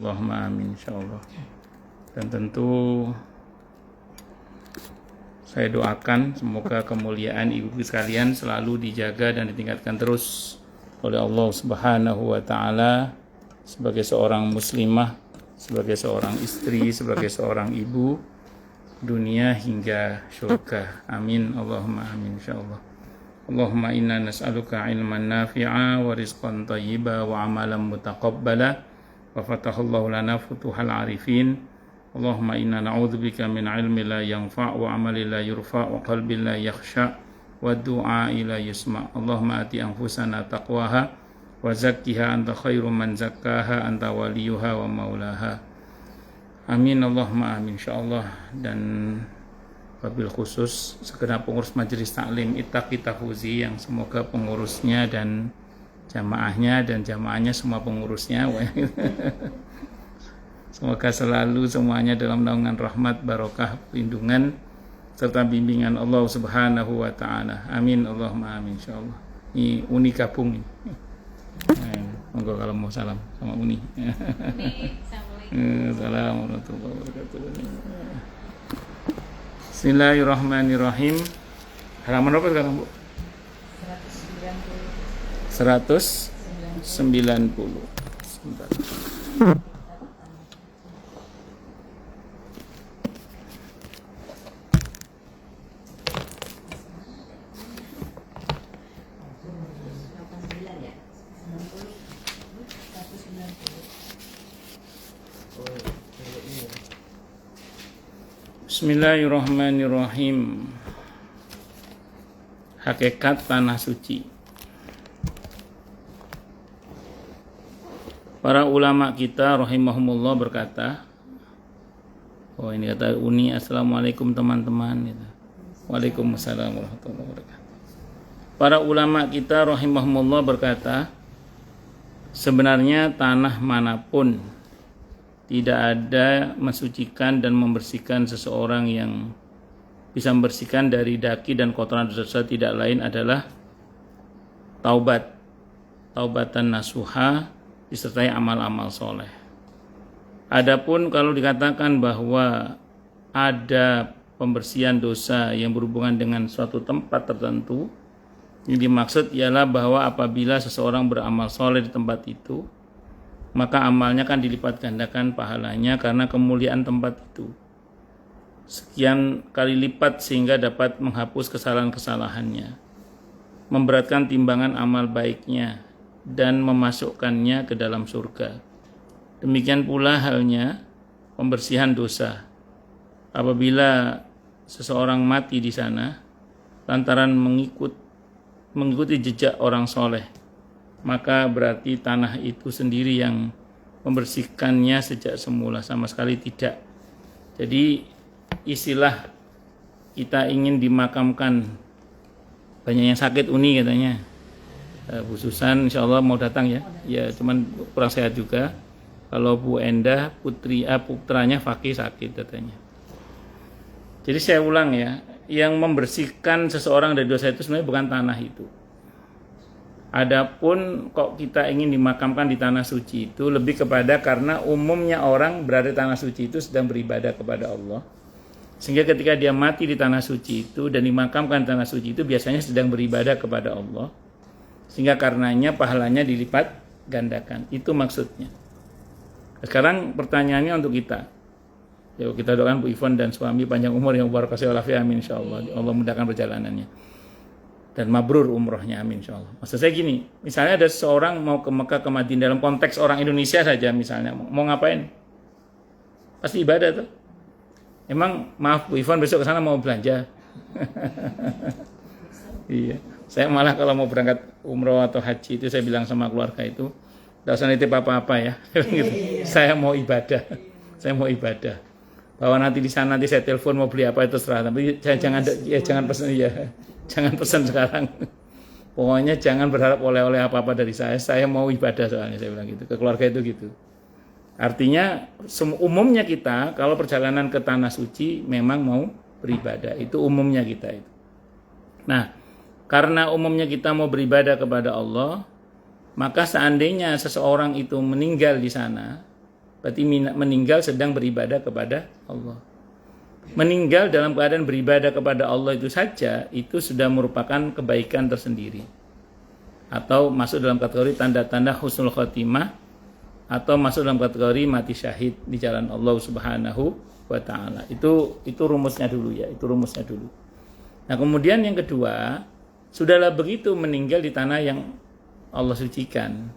Allahumma amin insyaallah. Dan tentu saya doakan semoga kemuliaan ibu sekalian selalu dijaga dan ditingkatkan terus oleh Allah Subhanahu wa taala sebagai seorang muslimah, sebagai seorang istri, sebagai seorang ibu dunia hingga surga. Amin Allahumma amin insyaallah. Allahumma inna nas'aluka ilman nafi'a wa rizqan thayyiba wa amalan mutaqabbala wa fatahallahu lana futuhal arifin. Allahumma inna na'udzubika min ilmi la yanfa' wa amali la yurfa' wa qalbi la yakhsha' wa du'a la yusma'. Allahumma ati anfusana taqwaha wa zakkiha anta khairu man zakkaha anta waliyuha wa maulaha. Amin Allahumma amin insyaallah. Dan wabil khusus segenap pengurus majelis taklim Ittaqi Tafuzi yang semoga pengurusnya dan jamaahnya semua pengurusnya semoga selalu semuanya dalam naungan rahmat, barokah, perlindungan serta bimbingan Allah Subhanahu wa taala. Amin Allahumma amin insyaallah. Ini Uni gabung nih. Monggo kalau mau salam sama Uni. Assalamualaikum warahmatullahi wabarakatuh. Bismillahirrahmanirrahim. Halaman berapa sekarang, Bu? 190. Sebentar. Bismillahirrahmanirrahim. Hakikat tanah suci. Para ulama kita rahimahumullah berkata, oh ini kata Uni, assalamualaikum teman-teman. Waalaikumsalam warahmatullahi wabarakatuh. Para ulama kita rahimahumullah berkata, sebenarnya tanah manapun tidak ada mensucikan dan membersihkan seseorang yang bisa membersihkan dari daki dan kotoran dosa tidak lain adalah taubatan nasuha disertai amal-amal soleh. Adapun kalau dikatakan bahwa ada pembersihan dosa yang berhubungan dengan suatu tempat tertentu, yang dimaksud ialah bahwa apabila seseorang beramal soleh di tempat itu, maka amalnya kan dilipat gandakan pahalanya karena kemuliaan tempat itu. Sekian kali lipat sehingga dapat menghapus kesalahan-kesalahannya, memberatkan timbangan amal baiknya, dan memasukkannya ke dalam surga. Demikian pula halnya pembersihan dosa. Apabila seseorang mati di sana lantaran mengikuti jejak orang soleh, maka berarti tanah itu sendiri yang membersihkannya sejak semula, sama sekali tidak. Jadi istilah kita ingin dimakamkan, banyak yang sakit Uni katanya. Bu Susan insya Allah mau datang ya. Ya cuman kurang sehat juga. Kalau Bu Endah putranya Fakih sakit katanya. Jadi saya ulang ya, yang membersihkan seseorang dari dosa itu sebenarnya bukan tanah itu. Adapun kok kita ingin dimakamkan di tanah suci itu lebih kepada karena umumnya orang berada di tanah suci itu sedang beribadah kepada Allah. Sehingga ketika dia mati di tanah suci itu dan dimakamkan di tanah suci itu biasanya sedang beribadah kepada Allah. Sehingga karenanya pahalanya dilipat gandakan. Itu maksudnya. Sekarang pertanyaannya untuk kita. Ya, kita doakan Bu Ivon dan suami panjang umur yang barakah walafiat amin insyaallah. Allah mudahkan perjalanannya. Dan mabrur umrohnya amin insyaallah. Maksud saya gini, misalnya ada seseorang mau ke Mekah ke Madinah dalam konteks orang Indonesia saja misalnya, mau ngapain? Pasti ibadah tuh. Emang maaf Bu Ivon besok ke sana mau belanja. Iya. Saya malah kalau mau berangkat umroh atau haji itu saya bilang sama keluarga itu, enggak usah nitip apa-apa ya. Gitu. Saya mau ibadah. Bahwa nanti di sana nanti saya telepon mau beli apa itu terserah. Tapi jangan pesan ya. Jangan pesan sekarang. Pokoknya jangan berharap oleh-oleh apa-apa dari saya. Saya mau ibadah soalnya saya bilang gitu. Ke keluarga itu gitu. Artinya umumnya kita kalau perjalanan ke tanah suci memang mau beribadah. Itu umumnya kita itu. Nah, karena umumnya kita mau beribadah kepada Allah, maka seandainya seseorang itu meninggal di sana, Berarti meninggal sedang beribadah kepada Allah. Meninggal dalam keadaan beribadah kepada Allah itu saja, itu sudah merupakan kebaikan tersendiri. Atau masuk dalam kategori tanda-tanda husnul khotimah, atau masuk dalam kategori mati syahid di jalan Allah Subhanahu wa ta'ala. Itu rumusnya dulu ya, itu rumusnya dulu. Nah kemudian yang kedua, sudahlah begitu meninggal di tanah yang Allah sucikan.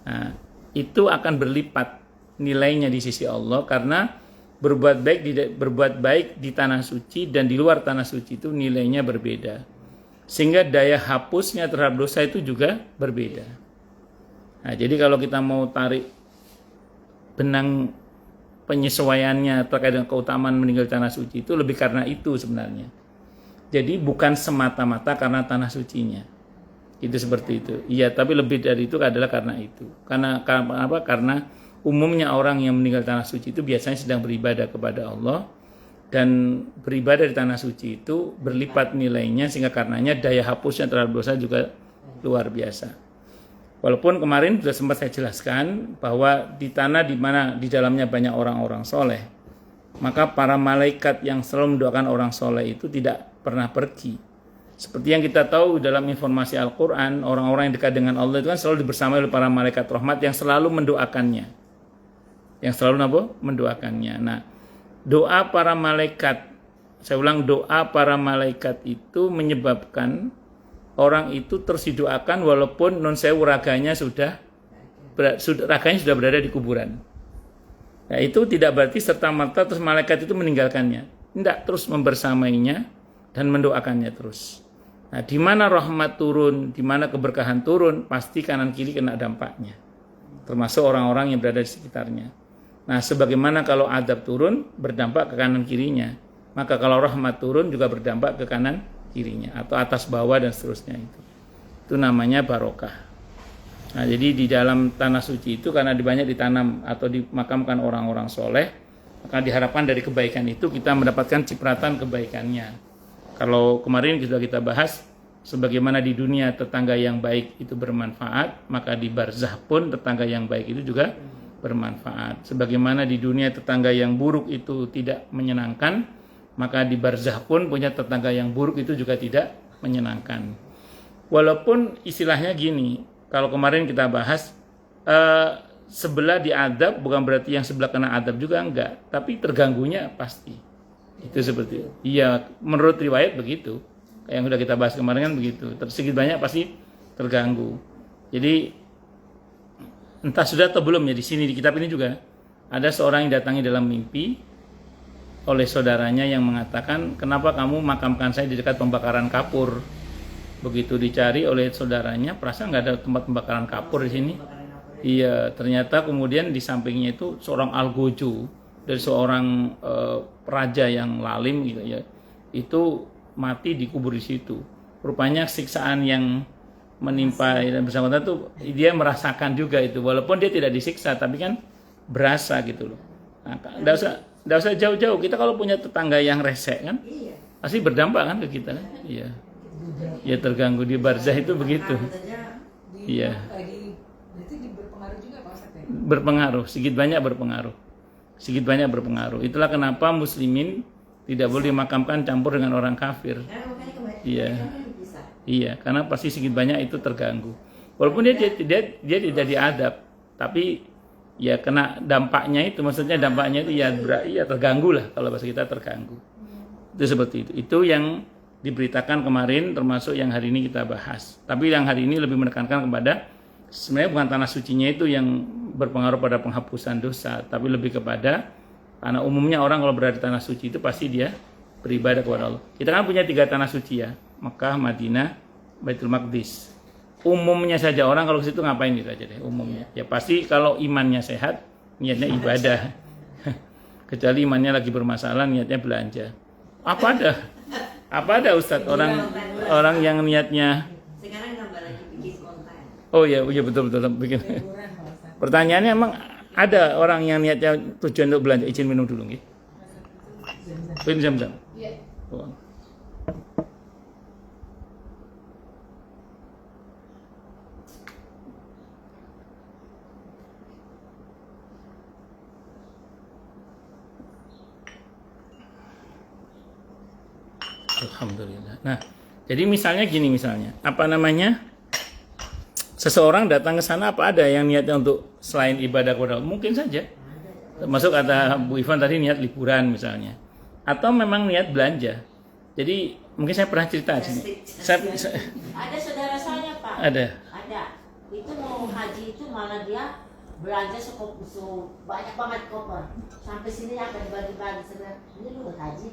Nah, itu akan berlipat nilainya di sisi Allah karena berbuat baik di tanah suci dan di luar tanah suci itu nilainya berbeda. Sehingga daya hapusnya terhadap dosa itu juga berbeda. Nah, jadi kalau kita mau tarik benang penyesuaiannya terkait dengan keutamaan meninggal di tanah suci itu lebih karena itu sebenarnya. Jadi bukan semata-mata karena tanah sucinya. Itu seperti itu. Iya, tapi lebih dari itu adalah karena itu. Karena apa? Karena umumnya orang yang meninggal di tanah suci itu biasanya sedang beribadah kepada Allah, dan beribadah di tanah suci itu berlipat nilainya sehingga karenanya daya hapusnya terhadap dosa juga luar biasa. Walaupun kemarin sudah sempat saya jelaskan bahwa di tanah di mana di dalamnya banyak orang-orang soleh, maka para malaikat yang selalu mendoakan orang soleh itu tidak pernah pergi. Seperti yang kita tahu dalam informasi Al-Quran, orang-orang yang dekat dengan Allah itu kan selalu dibersamai oleh para malaikat rahmat yang selalu mendoakannya. Yang selalu mendoakannya. Nah, doa para malaikat, saya ulang, doa para malaikat itu menyebabkan orang itu terus didoakan walaupun non sewu raganya sudah berada di kuburan. Nah, itu tidak berarti serta-merta terus malaikat itu meninggalkannya. Tidak, terus membersamainya dan mendoakannya terus. Nah, di mana rahmat turun, di mana keberkahan turun, pasti kanan kiri kena dampaknya. Termasuk orang-orang yang berada di sekitarnya. Nah, sebagaimana kalau adab turun berdampak ke kanan kirinya, maka kalau rahmat turun juga berdampak ke kanan kirinya atau atas bawah dan seterusnya itu. Itu namanya barokah. Nah, jadi di dalam tanah suci itu karena banyak ditanam atau dimakamkan orang-orang soleh, maka diharapkan dari kebaikan itu kita mendapatkan cipratan kebaikannya. Kalau kemarin sudah kita bahas, sebagaimana di dunia tetangga yang baik itu bermanfaat, maka di barzah pun tetangga yang baik itu juga bermanfaat. Sebagaimana di dunia tetangga yang buruk itu tidak menyenangkan, maka di barzah pun punya tetangga yang buruk itu juga tidak menyenangkan. Walaupun istilahnya gini, kalau kemarin kita bahas, sebelah diadab bukan berarti yang sebelah kena adab juga, enggak, tapi terganggunya pasti. Itu seperti itu. Iya, menurut riwayat begitu. Yang sudah kita bahas kemarin kan begitu. Sedikit banyak pasti terganggu. Jadi entah sudah atau belum ya, di sini di kitab ini juga ada seorang yang datangi dalam mimpi oleh saudaranya yang mengatakan, kenapa kamu makamkan saya di dekat pembakaran kapur? Begitu dicari oleh saudaranya, perasaan nggak ada tempat pembakaran kapur di sini. Iya, ternyata kemudian di sampingnya itu seorang algojo dari seorang raja yang lalim gitu ya. Itu mati dikubur di situ. Rupanya siksaan yang menimpa dan bersangkutan itu dia merasakan juga itu, walaupun dia tidak disiksa tapi kan berasa gitu loh. Nah, enggak usah jauh-jauh, kita kalau punya tetangga yang resek kan pasti berdampak kan ke kita kan. Iya. Ya terganggu di barzah itu begitu. Iya. Berpengaruh, sedikit banyak berpengaruh. Sedikit banyak berpengaruh. Itulah kenapa muslimin tidak boleh dimakamkan campur dengan orang kafir. Iya. Iya, karena pasti sedikit banyak itu terganggu. Walaupun dia tidak diadab, tapi ya kena dampaknya itu, maksudnya dampaknya itu ya terganggu lah, kalau bahasa kita terganggu. Itu seperti itu. Itu yang diberitakan kemarin, termasuk yang hari ini kita bahas. Tapi yang hari ini lebih menekankan kepada sebenarnya bukan tanah sucinya itu yang berpengaruh pada penghapusan dosa, tapi lebih kepada karena umumnya orang kalau berada di tanah suci itu pasti dia beribadah kepada Allah. Kita kan punya 3 tanah suci ya, Mekah, Madinah, Baitul Maqdis. Umumnya saja orang kalau ke situ ngapain gitu aja deh umumnya. Ya pasti kalau imannya sehat, niatnya ibadah. Kecuali imannya lagi bermasalah, niatnya belanja. Apa ada Ustadz orang yang niatnya sekarang nambah lagi bikin konten. Oh iya betul bikin. Pertanyaannya emang ada orang yang niatnya tujuan untuk belanja, izin minum dulu nggih. Jam-jam. Iya. Oh. Alhamdulillah. Nah, jadi misalnya gini apa namanya? Seseorang datang ke sana apa ada yang niatnya untuk selain ibadah kepada Allah? Mungkin saja. Termasuk kata Bu Ivan tadi niat liburan misalnya. Atau memang niat belanja. Jadi mungkin saya pernah cerita di sini. Ada saudara saya Pak. Ada. Itu mau haji itu malah dia belanja banyak banget koper. Sampai sini apa dibagi-bagi saudara. Ini lu haji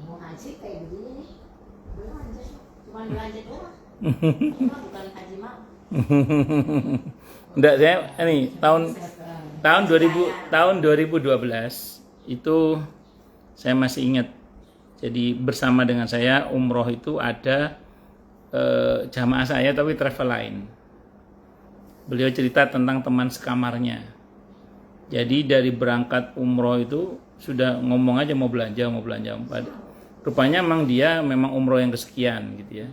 mau haji kayak begini nih. Belanja cuma belanja doang. Cuma bukan haji mau. Enggak, saya ini tahun 2012 itu saya masih ingat. Jadi bersama dengan saya umroh itu ada jamaah saya tapi travel lain. Beliau cerita tentang teman sekamarnya. Jadi dari berangkat umroh itu sudah ngomong aja mau belanja. Rupanya memang umroh yang kesekian gitu ya.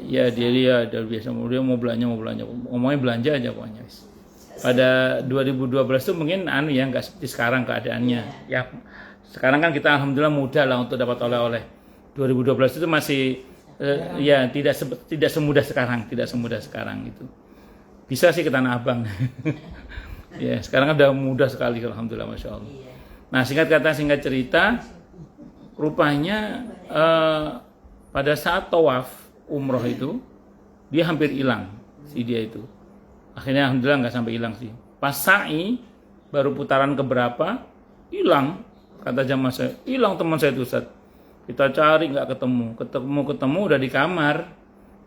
Ya dia biasa dia mau belanja ngomongnya belanja aja pokoknya. Pada 2012 itu mungkin nggak seperti sekarang keadaannya ya, sekarang kan kita alhamdulillah mudah lah untuk dapat oleh-oleh. 2012 itu masih ya tidak semudah sekarang gitu. Bisa sih ke Tanah Abang. Ya sekarang kan udah mudah sekali alhamdulillah, masya Allah. Nah singkat cerita rupanya pada saat tawaf umroh itu dia hampir hilang dia itu. Akhirnya alhamdulillah nggak sampai hilang sih. Pas sa'i baru putaran keberapa hilang, kata jamaah saya, hilang teman saya itu Ustaz. Kita cari nggak ketemu udah di kamar.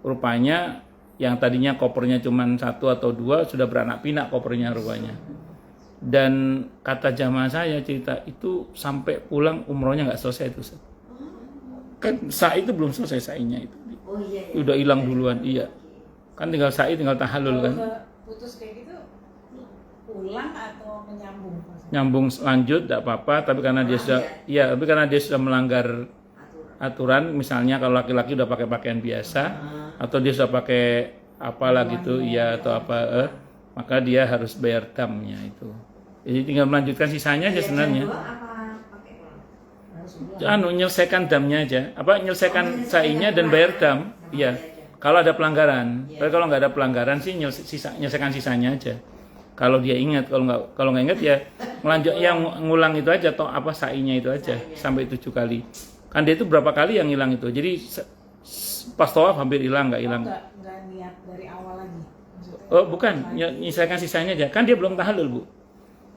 Rupanya yang tadinya kopernya cuma 1 atau 2 sudah beranak pinak kopernya rupanya. Dan kata jamaah saya cerita itu sampai pulang umrohnya nggak selesai itu Ustaz. Kan sa'i itu belum selesai sa'inya itu. Oh iya. Udah hilang duluan, iya. Kan tinggal sa'i, tinggal tahallul kan. Putus kayak gitu pulang atau menyambung? Nyambung lanjut tidak apa-apa, tapi karena dia sudah melanggar aturan, misalnya kalau laki-laki udah pakai pakaian biasa atau dia sudah pakai apalah gitu, atau apa, maka dia harus bayar damnya itu. Jadi tinggal melanjutkan sisanya aja sebenarnya. Menyelesaikan damnya aja, menyelesaikan sa'inya dan bayar dam. Iya. Kalau ada pelanggaran, tapi kalau nggak ada pelanggaran sih menyelesaikan sisanya aja. Kalau dia ingat, kalau nggak ingat ya melanjut yang ngulang itu aja atau sa'inya itu aja sampai 7 kali. Kan dia itu berapa kali yang hilang itu. Jadi pas tawaf hampir hilang, nggak hilang. Nggak niat dari awal lagi. Maksudnya, oh bukan, menyelesaikan sisanya aja. Kan dia belum tahallul Bu.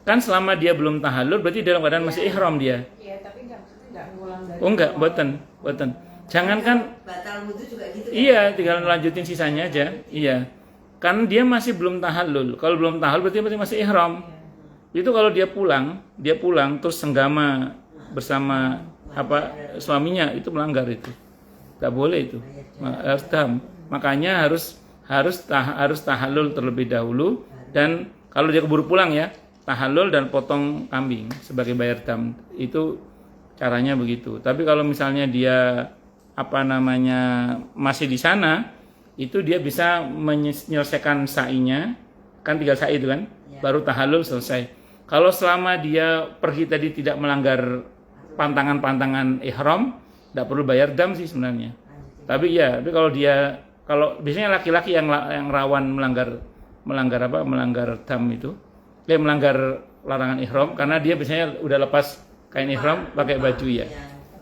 Kan selama dia belum tahallul berarti dalam keadaan masih ihram dia. Iya, tapi nggak ngulang dari. Oh enggak, boten. Jangankan batal wudu juga gitu. Iya, tinggal lanjutin sisanya aja. Iya. Kan dia masih belum tahallul. Kalau belum tahallul berarti masih ihram. Itu kalau dia pulang terus senggama bersama suaminya itu melanggar itu. Enggak boleh itu. Harus dam. Makanya harus tahallul terlebih dahulu, dan kalau dia keburu pulang ya, tahallul dan potong kambing sebagai bayar dam. Itu caranya begitu. Tapi kalau misalnya dia masih di sana, itu dia bisa menyelesaikan sa'inya, kan tinggal sa'i itu kan, baru tahallul selesai. Kalau selama dia pergi tadi tidak melanggar pantangan-pantangan ihram, tidak perlu bayar dam sih sebenarnya. Tapi kalau biasanya laki-laki yang rawan melanggar dam itu, dia melanggar larangan ihram karena dia biasanya udah lepas kain ihram pakai baju ya.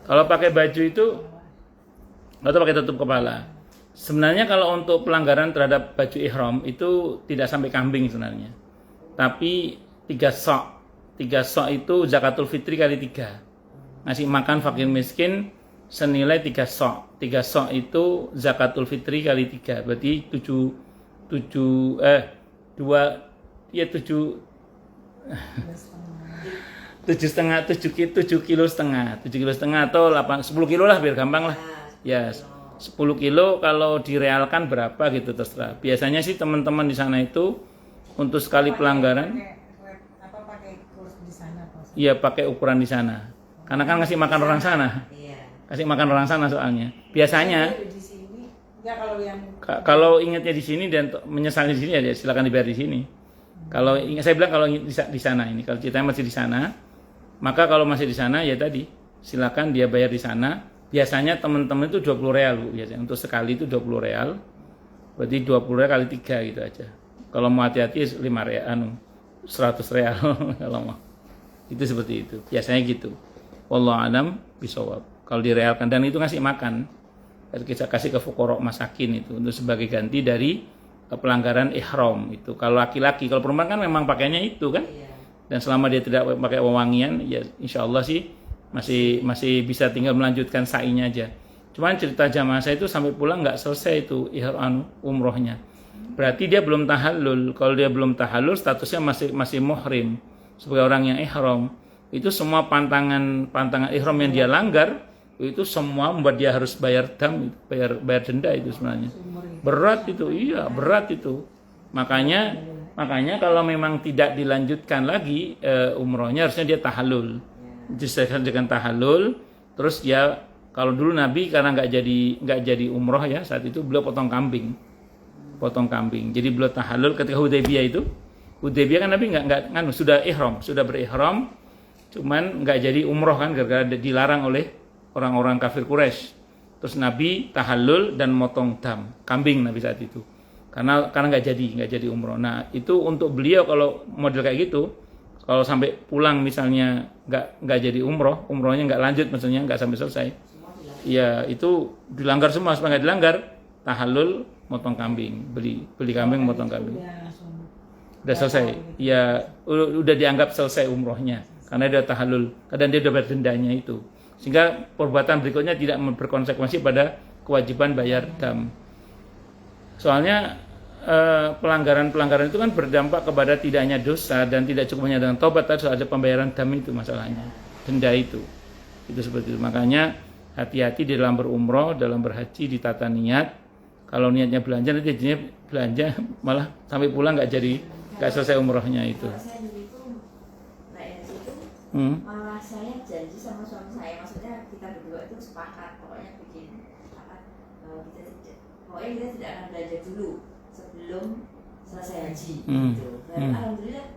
Kalau pakai baju itu atau pakai tutup kepala. Sebenarnya kalau untuk pelanggaran terhadap baju ihram itu tidak sampai kambing sebenarnya. Tapi 3 sok. 3 sok itu zakatul fitri kali 3. Ngasih makan fakir miskin senilai 3 sok. 3 sok itu zakatul fitri kali 3. Berarti 7 kilo setengah atau 10 kilo lah biar gampang lah. Ya, 10 kilo kalau direalkan berapa gitu terserah. Biasanya sih teman-teman di sana itu untuk sekali pelanggaran pakai kurs di sana. Iya, pakai ukuran di sana. Karena kan ngasih makan orang sana. Kasih makan orang sana soalnya. Biasanya Di sini enggak, kalau yang kalau ingatnya di sini dan menyesal di sini ya silakan dibayar di sini. Kalau saya bilang kalau di sana ini, kalau ceritanya masih di sana, maka kalau masih di sana ya tadi silakan dia bayar di sana. Biasanya teman-teman itu 20 real Bu, biasanya untuk sekali itu 20 real. Berarti 20 real kali 3 gitu aja. Kalau mau hati-hati 5 real 100 real kalau mau. Itu seperti itu. Biasanya gitu. Wallahu alam bisawab. Kalau direalkan dan itu ngasih makan. Kita kasih ke fuqara masakin itu untuk sebagai ganti dari pelanggaran ihram itu. Kalau laki-laki, kalau perempuan kan memang pakainya itu kan. Dan selama dia tidak pakai wewangian, ya insya Allah sih masih bisa tinggal melanjutkan sa'inya aja. Cuman cerita jamaah saya itu sampai pulang nggak selesai itu umrohnya. Berarti dia belum tahallul. Kalau dia belum tahallul, statusnya masih muhrim sebagai orang yang ihram. Itu semua pantangan ihram yang dia langgar itu semua membuat dia harus bayar denda itu sebenarnya. Berat itu, iya berat itu. Makanya kalau memang tidak dilanjutkan lagi umrohnya harusnya dia tahallul. Diselesaikan dengan tahallul, terus dia kalau dulu Nabi karena nggak jadi umroh ya saat itu beliau potong kambing. Jadi beliau tahallul ketika Hudaybiyah itu. Hudaybiyah kan Nabi nggak sudah berihram, cuman nggak jadi umroh kan gara-gara dilarang oleh orang-orang kafir Quraisy. Terus Nabi tahallul dan motong kambing Nabi saat itu. Karena nggak jadi umroh. Nah, itu untuk beliau kalau model kayak gitu, kalau sampai pulang misalnya nggak jadi umrohnya nggak lanjut maksudnya nggak sampai selesai. Ya, itu dilanggar semua, supaya nggak dilanggar, tahallul motong kambing, beli kambing motong kambing. Udah selesai. Ya, udah dianggap selesai umrohnya karena dia tahallul, dan dia udah bayar dendanya itu. Sehingga perbuatan berikutnya tidak berkonsekuensi pada kewajiban bayar dam. Soalnya pelanggaran itu kan berdampak kepada tidak hanya dosa dan tidak cukup hanya dengan tobat, harus ada pembayaran dam itu masalahnya, denda itu seperti itu. Makanya hati-hati di dalam berumroh, dalam berhaji, ditata niat. Kalau niatnya belanja, nanti jadinya belanja malah sampai pulang nggak selesai umrohnya itu. Malah saya janji sama suami saya, maksudnya kita berdua itu sepakat pokoknya kita tidak akan belanja dulu sebelum selesai haji gitu. Dan alhamdulillah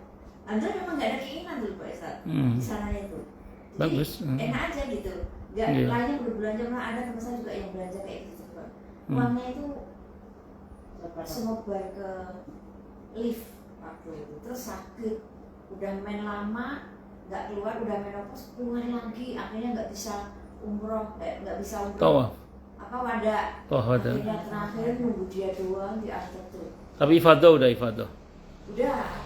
memang nggak ada keinginan dulu Pak Ustaz di sana itu. Jadi, bagus. Enak aja gitu. Nggak lainnya udah belanja, malah ada teman saya juga yang belanja kayak gitu Pak. Uangnya itu semua bayar ke lift waktu itu, terus sakit, udah main lama nggak keluar, udah menopause, keluar lagi, akhirnya nggak bisa umroh. Wadah akhirnya terakhir nunggu dia doang diantar tuh. Tapi ifadah udah udah.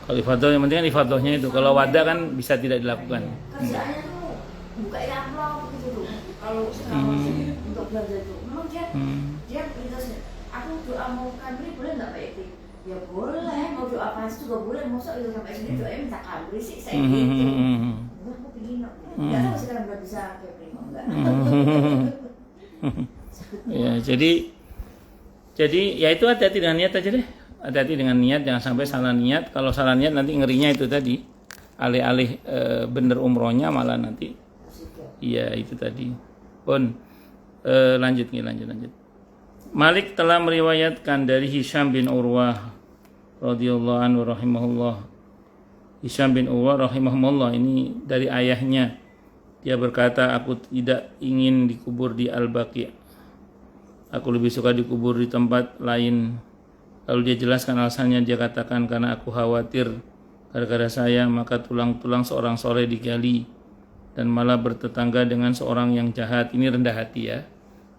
Kalau ifadah yang penting kan ifadahnya itu. Kalau wadah kan bisa tidak dilakukan. Kerjaannya tuh buka amplop gitu tuh. Kalau untuk belanja itu memang dia itu aku doa mau kabri boleh nggak Pak Edi? Ya boleh, mau doa pas juga boleh. Masa itu sampai sini doanya minta kabri sih saya gitu. Enggak, aku pengen nggak tahu sekarang udah bisa kabri enggak. Ya, jadi ya itu hati-hati dengan niat aja deh. Hati-hati dengan niat, jangan sampai salah niat. Kalau salah niat nanti ngerinya itu tadi. Alih-alih bener umrohnya malah nanti. Iya, itu tadi. Lanjut. Malik telah meriwayatkan dari Hisham bin Urwah radhiyallahu anhu rahimahullah. Hisham bin Urwah rahimahullah ini dari ayahnya. Dia berkata, aku tidak ingin dikubur di Al-Baqi'. Aku lebih suka dikubur di tempat lain. Lalu dia jelaskan alasannya, dia katakan karena aku khawatir gara-gara saya maka tulang-tulang seorang soleh digali dan malah bertetangga dengan seorang yang jahat. Ini rendah hati ya.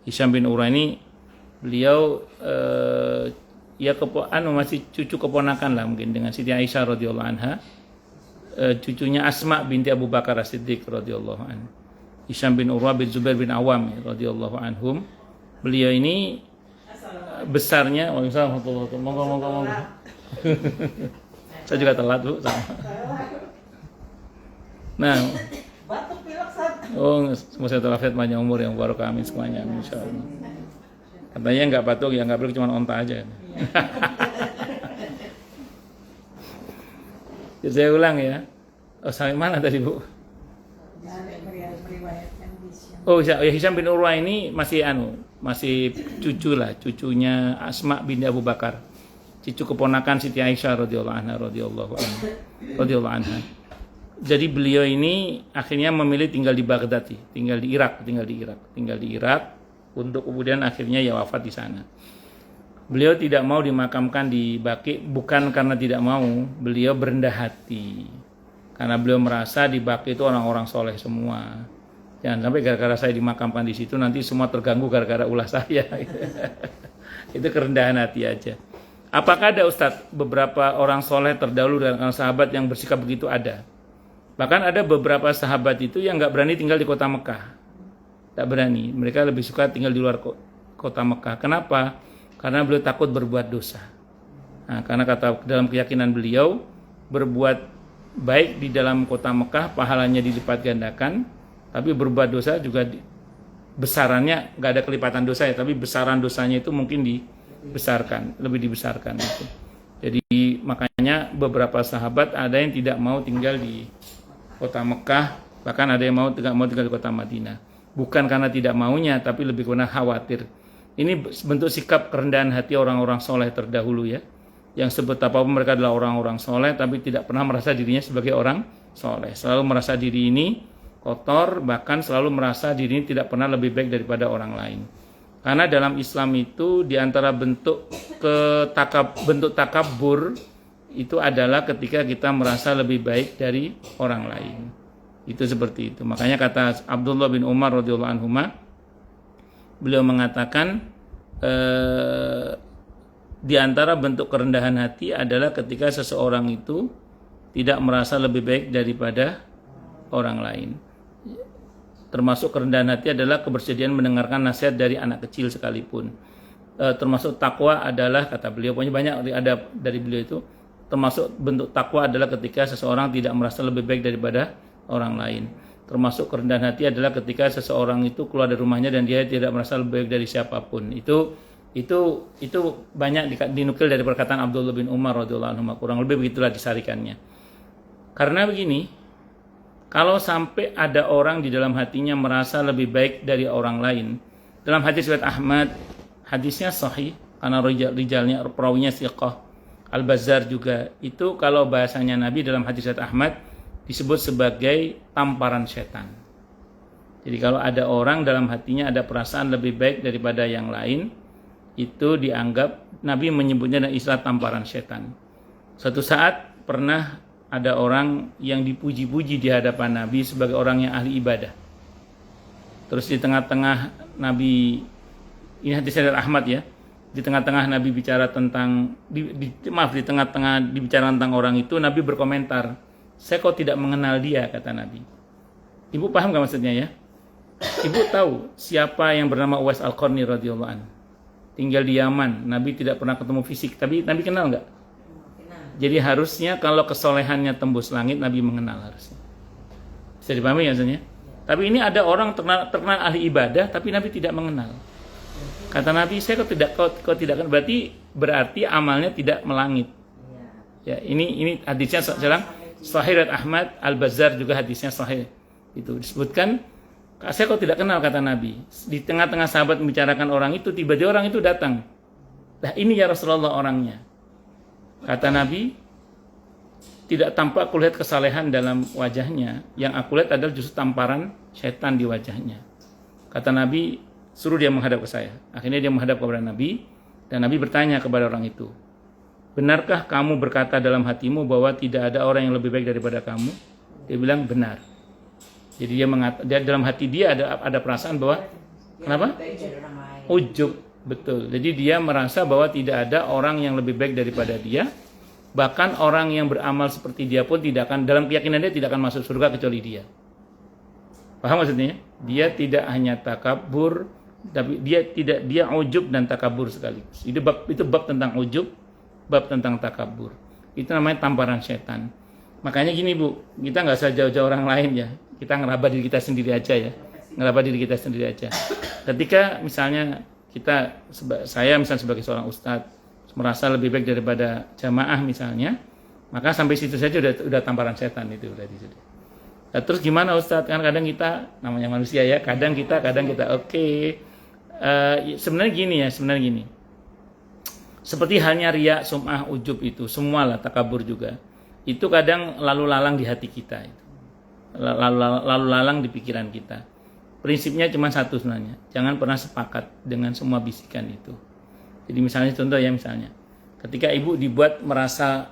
Hisham bin Urwah ini beliau masih cucu keponakan lah mungkin dengan Siti Aisyah radhiyallahu anha. Cucunya Asma binti Abu Bakar As-Siddiq radhiyallahu anhu. Hisham bin Urwah bin Zubair bin Awam radhiyallahu anhum. Beliau ini besarnya, waalaikumsalam warahmatullahi wabarakatuh. Monggo. Saya juga telat Bu sama. Nah, semoga saya terlafiat panjang umur yang barokah amin semuanya insyaallah. Katanya nggak batuk ya nggak boleh cuma onta aja. Jadi saya ulang ya. Sampai mana tadi Bu? Hisham bin Urwah ini masih cucunya Asma binti Abu Bakar, cucu keponakan Siti Aisyah radhiyallahu anha. Jadi beliau ini akhirnya memilih tinggal di Baghdad, tinggal di Irak untuk kemudian akhirnya ya wafat di sana. Beliau tidak mau dimakamkan di Baqi bukan karena tidak mau, beliau berendah hati. Karena beliau merasa di Baqi itu orang-orang soleh semua. Jangan sampai gara-gara saya dimakamkan di situ nanti semua terganggu gara-gara ulah saya. Itu kerendahan hati aja. Apakah ada Ustadz beberapa orang soleh terdahulu dan sahabat yang bersikap begitu? Ada. Bahkan ada beberapa sahabat itu yang nggak berani tinggal di kota Mekah. Tak berani. Mereka lebih suka tinggal di luar kota Mekah. Kenapa? Karena beliau takut berbuat dosa. Nah, karena kata dalam keyakinan beliau, berbuat baik di dalam kota Mekah pahalanya dilipat gandakan, tapi berbuat dosa juga besarannya nggak ada kelipatan dosa ya, tapi besaran dosanya itu mungkin lebih dibesarkan. Gitu. Jadi makanya beberapa sahabat ada yang tidak mau tinggal di kota Mekah, bahkan ada yang tidak mau tinggal di kota Madinah. Bukan karena tidak maunya, tapi lebih karena khawatir. Ini bentuk sikap kerendahan hati orang-orang soleh terdahulu ya, yang sebetapa mereka adalah orang-orang soleh, tapi tidak pernah merasa dirinya sebagai orang soleh. Selalu merasa diri ini kotor, bahkan selalu merasa diri ini tidak pernah lebih baik daripada orang lain. Karena dalam Islam itu diantara bentuk takabur itu adalah ketika kita merasa lebih baik dari orang lain. Itu seperti itu. Makanya kata Abdullah bin Umar radhiyallahu anhu, beliau mengatakan di antara bentuk kerendahan hati adalah ketika seseorang itu tidak merasa lebih baik daripada orang lain. Termasuk kerendahan hati adalah kebersediaan mendengarkan nasihat dari anak kecil sekalipun. Termasuk takwa adalah, kata beliau, pokoknya banyak ada dari beliau itu, termasuk bentuk takwa adalah ketika seseorang tidak merasa lebih baik daripada orang lain. Termasuk kerendahan hati adalah ketika seseorang itu keluar dari rumahnya dan dia tidak merasa lebih baik dari siapapun. Itu banyak dinukil dari perkataan Abdullah bin Umar radhiyallahu anhu. Kurang lebih begitulah disarikannya. Karena begini, kalau sampai ada orang di dalam hatinya merasa lebih baik dari orang lain, dalam hadis riwayat Ahmad, hadisnya sahih karena rijalnya perawinya thiqah. Al-Bazzar juga, itu kalau bahasanya Nabi dalam hadis riwayat Ahmad disebut sebagai tamparan setan. Jadi kalau ada orang dalam hatinya ada perasaan lebih baik daripada yang lain, itu dianggap, Nabi menyebutnya dengan istilah tamparan setan. Suatu saat pernah ada orang yang dipuji-puji di hadapan Nabi sebagai orang yang ahli ibadah. Terus di tengah-tengah Nabi, ini hadis dari Ahmad ya, di tengah-tengah Nabi bicara tentang, di tengah-tengah dibicara tentang orang itu, Nabi berkomentar, saya kok tidak mengenal dia, kata Nabi. Ibu paham gak maksudnya ya? Ibu tahu siapa yang bernama Uwais Al-Qarni radhiyallahu anhu. Tinggal di Yaman, Nabi tidak pernah ketemu fisik, tapi Nabi kenal gak? Jadi harusnya kalau kesolehannya tembus langit, Nabi mengenal harusnya. Bisa dipahami ya maksudnya? Tapi ini ada orang terkenal ahli ibadah, tapi Nabi tidak mengenal. Kata Nabi, saya kok tidak kenal, berarti amalnya tidak melangit. Ya, ini hadisnya sekarang Sahih riwayat Ahmad, Al-Bazzar juga hadisnya sahih. Itu disebutkan, saya kok tidak kenal, kata Nabi. Di tengah-tengah sahabat membicarakan orang itu, tiba-tiba orang itu datang. Nah, ini ya Rasulullah orangnya. Kata Nabi, tidak tampak aku lihat kesalehan dalam wajahnya. Yang aku lihat adalah justru tamparan setan di wajahnya. Kata Nabi, suruh dia menghadap ke saya. Akhirnya dia menghadap kepada Nabi, dan Nabi bertanya kepada orang itu, benarkah kamu berkata dalam hatimu bahwa tidak ada orang yang lebih baik daripada kamu? Dia bilang benar. Jadi dia dalam hati dia ada perasaan bahwa kenapa? Ujub, betul. Jadi dia merasa bahwa tidak ada orang yang lebih baik daripada dia. Bahkan orang yang beramal seperti dia pun tidak akan, dalam keyakinan dia tidak akan masuk surga kecuali dia. Paham maksudnya? Dia tidak hanya takabur, tapi dia ujub dan takabur sekaligus. Itu bab tentang ujub, bab tentang takabur. Itu namanya tamparan setan. Makanya gini Bu, kita nggak usah jauh-jauh orang lain ya. Kita ngeraba diri kita sendiri aja ya. Ngeraba diri kita sendiri aja. Ketika misalnya saya misalnya sebagai seorang ustadz merasa lebih baik daripada jamaah misalnya, maka sampai situ saja udah tamparan setan itu udah di situ. Nah, terus gimana ustadz? Kan kadang kita namanya manusia ya, kadang kita oke. Sebenarnya gini. Seperti halnya riya, sum'ah, ujub itu, semualah takabur juga. Itu kadang lalu lalang di hati kita itu. lalu lalang di pikiran kita. Prinsipnya cuma satu sebenarnya, jangan pernah sepakat dengan semua bisikan itu. Jadi misalnya contoh ya, misalnya ketika ibu dibuat merasa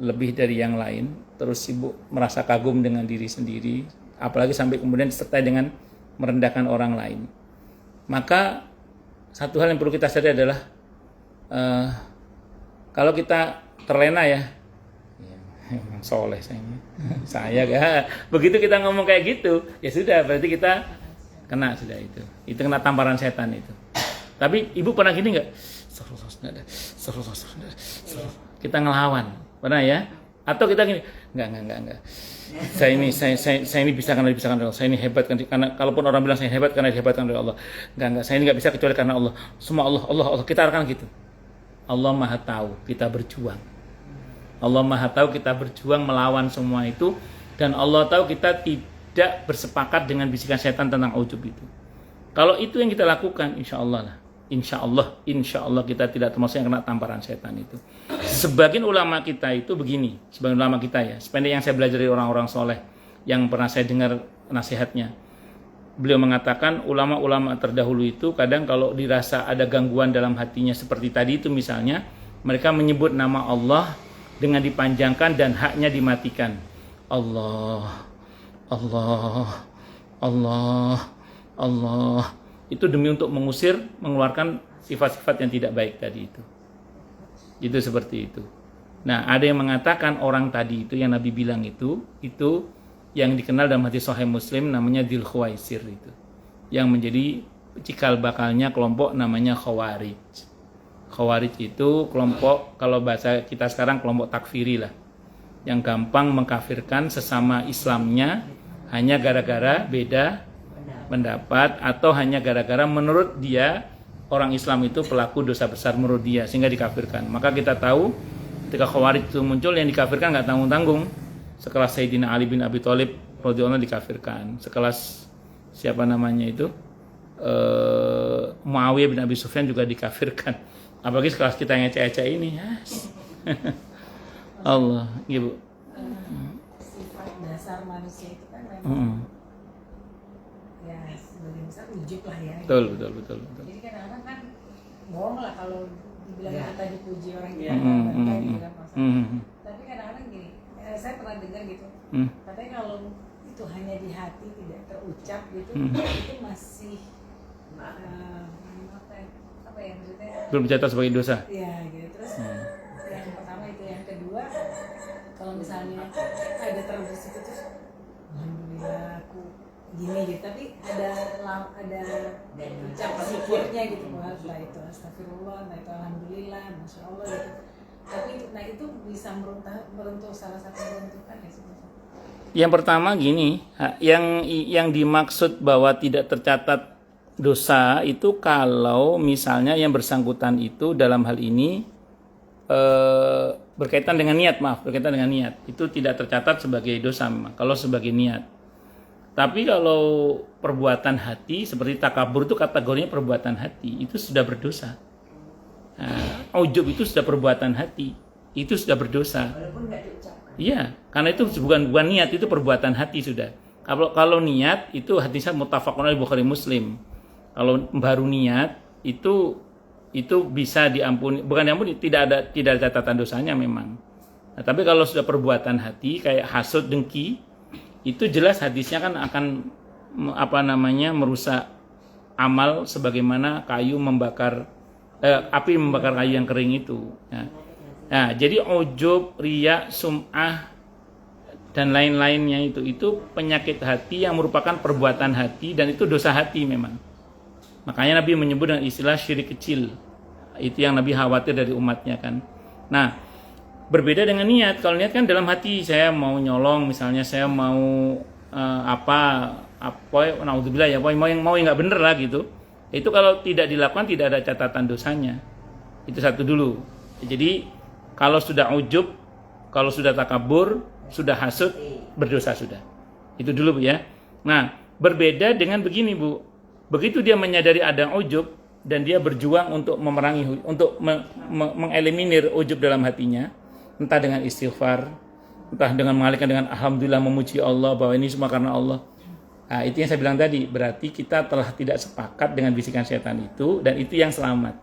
lebih dari yang lain, terus ibu merasa kagum dengan diri sendiri, apalagi sampai kemudian disertai dengan merendahkan orang lain, maka satu hal yang perlu kita sadari adalah kalau kita terlena ya emang soleh saya gak begitu kita ngomong kayak gitu, ya sudah berarti kita kena sudah, itu kena tamparan setan itu. Tapi ibu pernah gini nggak? Kita ngelawan, pernah ya? Atau kita gini, enggak. Saya ini bisa karena dipisahkan oleh Allah. Saya ini hebat karena kalaupun orang bilang saya hebat karena dihebatkan oleh Allah. Enggak, saya ini enggak bisa kecuali karena Allah. Semua Allah. Kita akan gitu. Allah Maha tahu kita berjuang. Allah Maha tahu kita berjuang melawan semua itu, dan Allah tahu kita tidak bersepakat dengan bisikan setan tentang ujub itu. Kalau itu yang kita lakukan, insya Allah kita tidak termasuk yang kena tamparan setan itu. Sebagian ulama kita itu begini, sebagian ulama kita ya, sependek yang saya belajar dari orang-orang soleh yang pernah saya dengar nasihatnya, beliau mengatakan ulama-ulama terdahulu itu kadang kalau dirasa ada gangguan dalam hatinya seperti tadi itu misalnya, mereka menyebut nama Allah dengan dipanjangkan dan haknya dimatikan. Allah. Itu demi untuk mengusir, mengeluarkan sifat-sifat yang tidak baik tadi itu. Itu seperti itu. Nah, ada yang mengatakan orang tadi itu yang Nabi bilang itu yang dikenal dalam hadis Sahih Muslim namanya Dzul Khuwaisir itu. Yang menjadi cikal bakalnya kelompok namanya Khawarij. Khawarij itu kelompok, kalau bahasa kita sekarang kelompok takfiri lah, yang gampang mengkafirkan sesama Islamnya hanya gara-gara beda pendapat, atau hanya gara-gara menurut dia orang Islam itu pelaku dosa besar menurut dia sehingga dikafirkan. Maka kita tahu ketika Khawarij itu muncul, yang dikafirkan nggak tanggung-tanggung. Sekelas Sayyidina Ali bin Abi Thalib radhiyallahu anhu dikafirkan, sekelas siapa namanya itu Muawiyah bin Abi Sufyan juga dikafirkan. Apalagi sekelas kita yang ecek-ecek ini, Allah, ibu. Sifat dasar manusia itu kan memang ya sebagian besar ujub lah ya. Betul. Jadi kadang-kadang kan bohong lah kalau dibilang kita dipuji orang kita gitu kan masalah. Tapi kadang-kadang gini, saya pernah dengar gitu, katanya kalau itu hanya di hati tidak terucap gitu, itu masih apa ya maksudnya? Belum dicatat sebagai dosa. Iya gitu. Terus yang pertama itu, yang kedua kalau misalnya ada terbesit itu terus alhamdulillah aku gini gitu, tapi ada ucap zikirnya gitu, bahwa itu astagfirullah, itu alhamdulillah, masya Allah gitu. Tapi itu bisa meruntuh salah satu meruntuhkan ya sebenarnya. Yang pertama gini, yang dimaksud bahwa tidak tercatat dosa itu kalau misalnya yang bersangkutan itu dalam hal ini berkaitan dengan niat, itu tidak tercatat sebagai dosa memang kalau sebagai niat. Tapi kalau perbuatan hati seperti takabur itu kategorinya perbuatan hati, itu sudah berdosa. Ujub itu sudah perbuatan hati, itu sudah berdosa. Walaupun nggak diucapkan. Iya, karena itu bukan niat, itu perbuatan hati sudah. Kalau niat itu hadisnya muttafaqun alaih Bukhari Muslim. Kalau baru niat itu bisa diampuni, bukan diampuni, tidak ada catatan dosanya memang. Nah, tapi kalau sudah perbuatan hati kayak hasud, dengki, itu jelas hadisnya kan akan merusak amal sebagaimana api membakar kayu yang kering itu. Nah, jadi ujub, riya, sum'ah dan lain-lainnya itu penyakit hati yang merupakan perbuatan hati, dan itu dosa hati memang. Makanya Nabi menyebut dengan istilah syirik kecil. Itu yang Nabi khawatir dari umatnya kan. Nah, berbeda dengan niat. Kalau niat kan dalam hati, saya mau nyolong misalnya, saya mau naudzubillah ya, mau yang nggak bener lah gitu. Itu kalau tidak dilakukan tidak ada catatan dosanya. Itu satu dulu. Jadi kalau sudah ujub, kalau sudah takabur, sudah hasud, berdosa sudah. Itu dulu Bu ya. Nah, berbeda dengan begini Bu. Begitu dia menyadari ada ujub dan dia berjuang untuk memerangi, untuk mengeliminir ujub dalam hatinya, entah dengan istighfar, entah dengan mengalihkan dengan alhamdulillah, memuji Allah bahwa ini semua karena Allah. Nah, itu yang saya bilang tadi, berarti kita telah tidak sepakat dengan bisikan setan itu, dan itu yang selamat.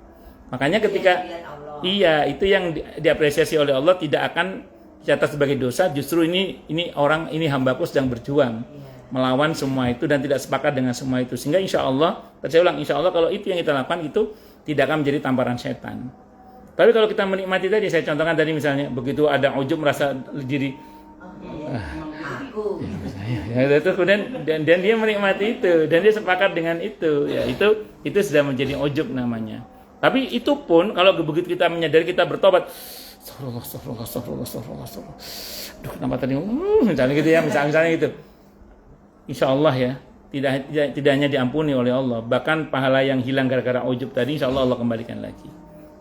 Makanya ketika iya, itu yang diapresiasi oleh Allah, tidak akan dicatat sebagai dosa. Justru ini orang, ini hambaku sedang berjuang melawan semua itu dan tidak sepakat dengan semua itu. Sehingga insya Allah, saya ulang, insya Allah kalau itu yang kita lakukan itu tidak akan menjadi tamparan setan. Tapi kalau kita menikmati tadi, saya contohkan tadi misalnya, begitu ada ujub merasa diri, ya, itu kemudian dan dia menikmati itu dan dia sepakat dengan itu, ya itu sudah menjadi ujub namanya. Tapi itu pun kalau begitu kita menyadari, kita bertobat, astagfirullah. Aduh, kenapa tadi? Misalnya gitu ya, misalnya gitu. Insya Allah ya, tidak hanya diampuni oleh Allah, bahkan pahala yang hilang gara-gara ujub tadi, insya Allah kembalikan lagi.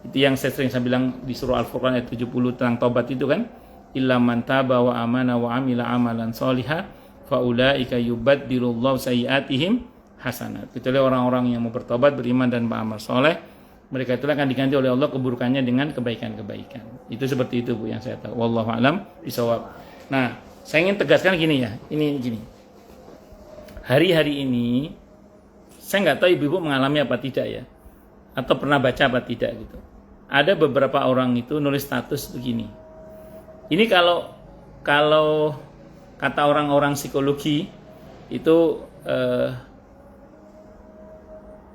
Itu yang saya bilang di surah Al-Furqan ayat 70 tentang tobat itu kan, illa man taba wa amana wa amila amalan sholiha fa ulaika yubaddilullahu sayyiatihim hasanat. Kecuali orang-orang yang mau bertobat, beriman dan beramal soleh, mereka itu akan diganti oleh Allah keburukannya dengan kebaikan-kebaikan. Itu seperti itu Bu yang saya tahu. Wallahu a'lam bishawab. Nah, saya ingin tegaskan gini ya. Ini gini. Hari-hari ini saya nggak tahu ibu-ibu mengalami apa tidak ya, atau pernah baca apa tidak gitu. Ada beberapa orang itu nulis status begini. Ini kalau kata orang-orang psikologi itu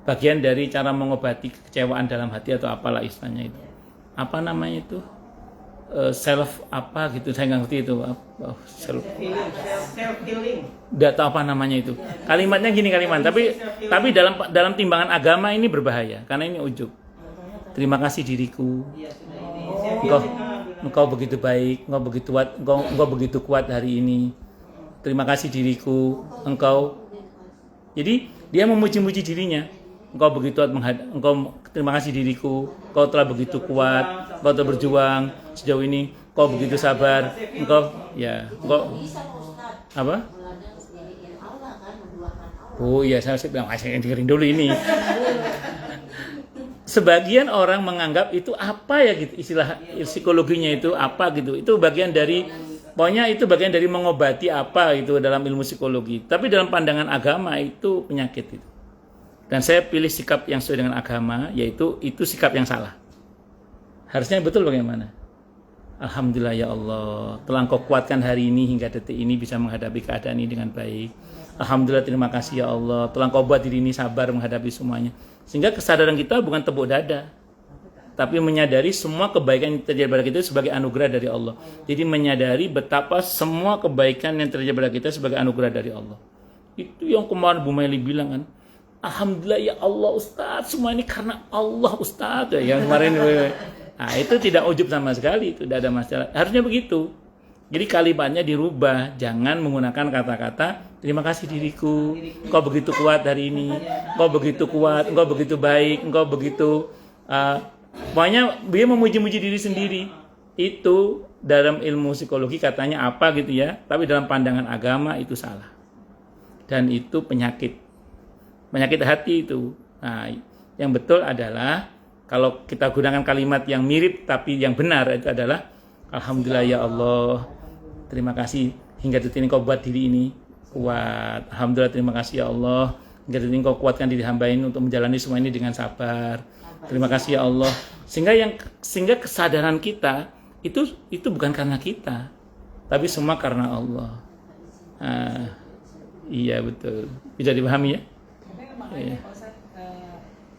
bagian dari cara mengobati kekecewaan dalam hati atau apalah istilahnya itu. Apa namanya itu? Self apa gitu, saya nggak ngerti itu. Self healing. Nggak tahu apa namanya itu. Kalimatnya gini tapi dalam timbangan agama ini berbahaya karena ini ujub. Terima kasih diriku. Engkau begitu baik, engkau begitu kuat hari ini. Terima kasih diriku, engkau. Jadi dia memuji-muji dirinya. Engkau begitu terima kasih diriku, engkau telah begitu kuat, engkau telah berjuang sejauh ini, engkau begitu sabar, engkau apa? Oh iya, saya bilang saya dengerin dulu ini. Sebagian orang menganggap itu apa ya gitu, istilah psikologinya itu apa gitu. Itu bagian dari, pokoknya itu bagian dari mengobati apa gitu dalam ilmu psikologi. Tapi dalam pandangan agama itu penyakit itu. Dan saya pilih sikap yang sesuai dengan agama, yaitu itu sikap yang salah. Harusnya betul bagaimana? Alhamdulillah ya Allah, telah Engkau kuatkan hari ini hingga detik ini bisa menghadapi keadaan ini dengan baik. Alhamdulillah, terima kasih ya Allah, telah Engkau buat diri ini sabar menghadapi semuanya. Sehingga kesadaran kita bukan tepuk dada, tapi menyadari semua kebaikan yang terjadi pada kita sebagai anugerah dari Allah. Jadi menyadari betapa semua kebaikan yang terjadi pada kita sebagai anugerah dari Allah. Itu yang kemarin Bu Maili bilang kan, alhamdulillah ya Allah Ustaz, semua ini karena Allah Ustaz ya, yang kemarin. Nah, itu tidak ujub sama sekali, itu tidak ada masalah. Harusnya begitu. Jadi kalimatnya dirubah, jangan menggunakan kata-kata terima kasih diriku, engkau begitu kuat hari ini, engkau begitu kuat, engkau begitu baik, engkau begitu pokoknya dia memuji-muji diri sendiri. Itu dalam ilmu psikologi katanya apa gitu ya, tapi dalam pandangan agama itu salah. Dan itu penyakit hati itu. Nah, yang betul adalah kalau kita gunakan kalimat yang mirip tapi yang benar itu adalah alhamdulillah ya Allah, terima kasih hingga detik ini Kau buat diri ini kuat. Alhamdulillah, terima kasih ya Allah, hingga detik ini Kau kuatkan diri hamba ini untuk menjalani semua ini dengan sabar. Terima kasih ya Allah. Sehingga kesadaran kita itu bukan karena kita, tapi semua karena Allah. Iya betul. Bisa dipahami ya? Makanya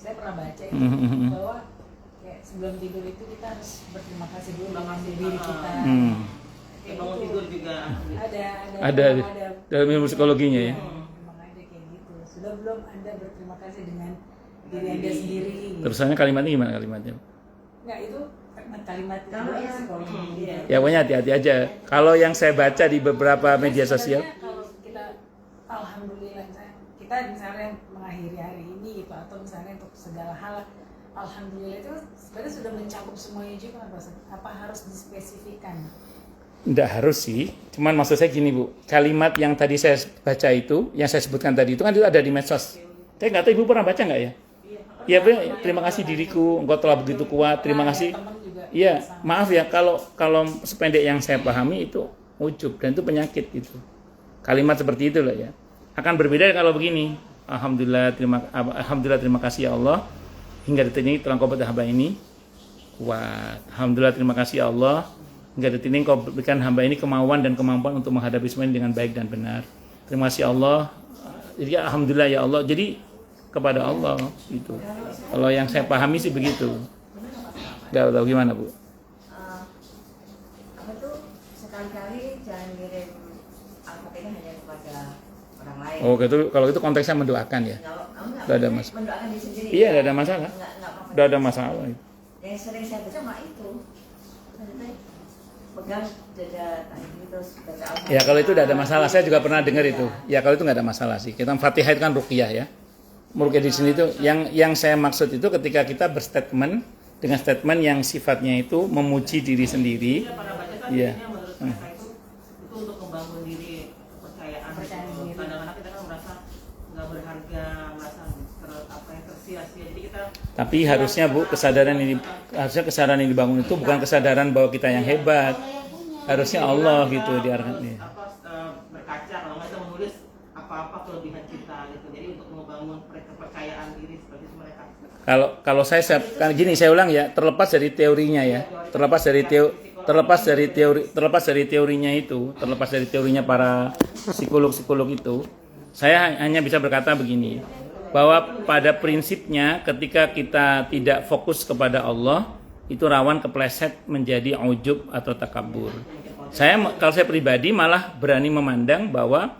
saya pernah baca itu bahwa kayak sebelum tidur itu kita harus berterima kasih dulu dengan diri kita. Bangun tidur juga ada dalam ilmu psikologinya ya. Memang ada kayak gitu. Sudah belum Anda berterima kasih dengan diri Anda sendiri? Gitu. Terusannya kalimatnya gimana kalimatnya? Enggak, itu kalimat psikologi. Ya pokoknya hati-hati aja. Kalau yang saya baca di beberapa media sosial. Kalau kita alhamdulillah kita misalnya mengakhiri hari ini gitu, atau misalnya untuk segala hal alhamdulillah itu sebenarnya sudah mencakup semuanya juga kan, apa harus dispesifikan? Tidak harus sih, cuman maksud saya gini Bu, kalimat yang tadi saya baca itu, yang saya sebutkan tadi itu kan itu ada di medsos. Saya nggak tahu Ibu pernah baca nggak ya? Iya, terima kasih diriku, engkau telah begitu kuat, terima kasih. Iya, maaf ya kalau sependek yang saya pahami itu ujub, dan itu penyakit itu. Kalimat seperti itu loh ya. Akan berbeda kalau begini. Alhamdulillah terima kasih ya Allah, hingga detik ini telah Kau berikan hamba ini kuat. Alhamdulillah terima kasih ya Allah, hingga detik ini Kau berikan hamba ini kemauan dan kemampuan untuk menghadapi semua ini dengan baik dan benar. Terima kasih Allah. Jadi alhamdulillah ya Allah. Jadi kepada Allah itu. Kalau yang saya pahami sih begitu. Gak tahu gimana Bu? Apa tuh sekali-kali jangan ngirim Al-Fatihah hanya kepada orang lain. Oh gitu. Kalau itu konteksnya mendoakan ya. Tidak ada masalah. Mendoakan diri sendiri. Iya, tidak ada masalah. Enggak apa-apa. Tidak ada masalah. Yang sering saya baca mah itu. Pegang dada tadi terus baca Al-Fatihah. Ya kalau itu tidak ada masalah. Saya juga pernah dengar itu. Ya kalau itu nggak ada masalah sih. Kita Fatihah itu kan ruqyah ya. Meruqyah di sini itu yang saya maksud itu ketika kita berstatement dengan statement yang sifatnya itu memuji diri sendiri. Kita pada baca kan Iya. intinya menurut mereka itu untuk membangun diri kepercayaan. Gitu. Kadang-kadang kita kan merasa nggak berharga, merasa tersia-sia. Jadi kita Tapi harusnya Bu kesadaran ini dibangun itu bukan kesadaran bahwa kita yang hebat. Harusnya Allah gitu diarahkan. Berkaca kalau nggak kita menulis apa-apa kelebihan kita gitu. Jadi untuk membangun kepercayaan diri seperti itu mereka. Kalau saya kan gini saya ulang ya, terlepas dari teorinya ya, terlepas dari teorinya para psikolog itu, saya hanya bisa berkata begini, bahwa pada prinsipnya ketika kita tidak fokus kepada Allah, itu rawan kepleset menjadi ujub atau takabur. Kalau saya pribadi malah berani memandang bahwa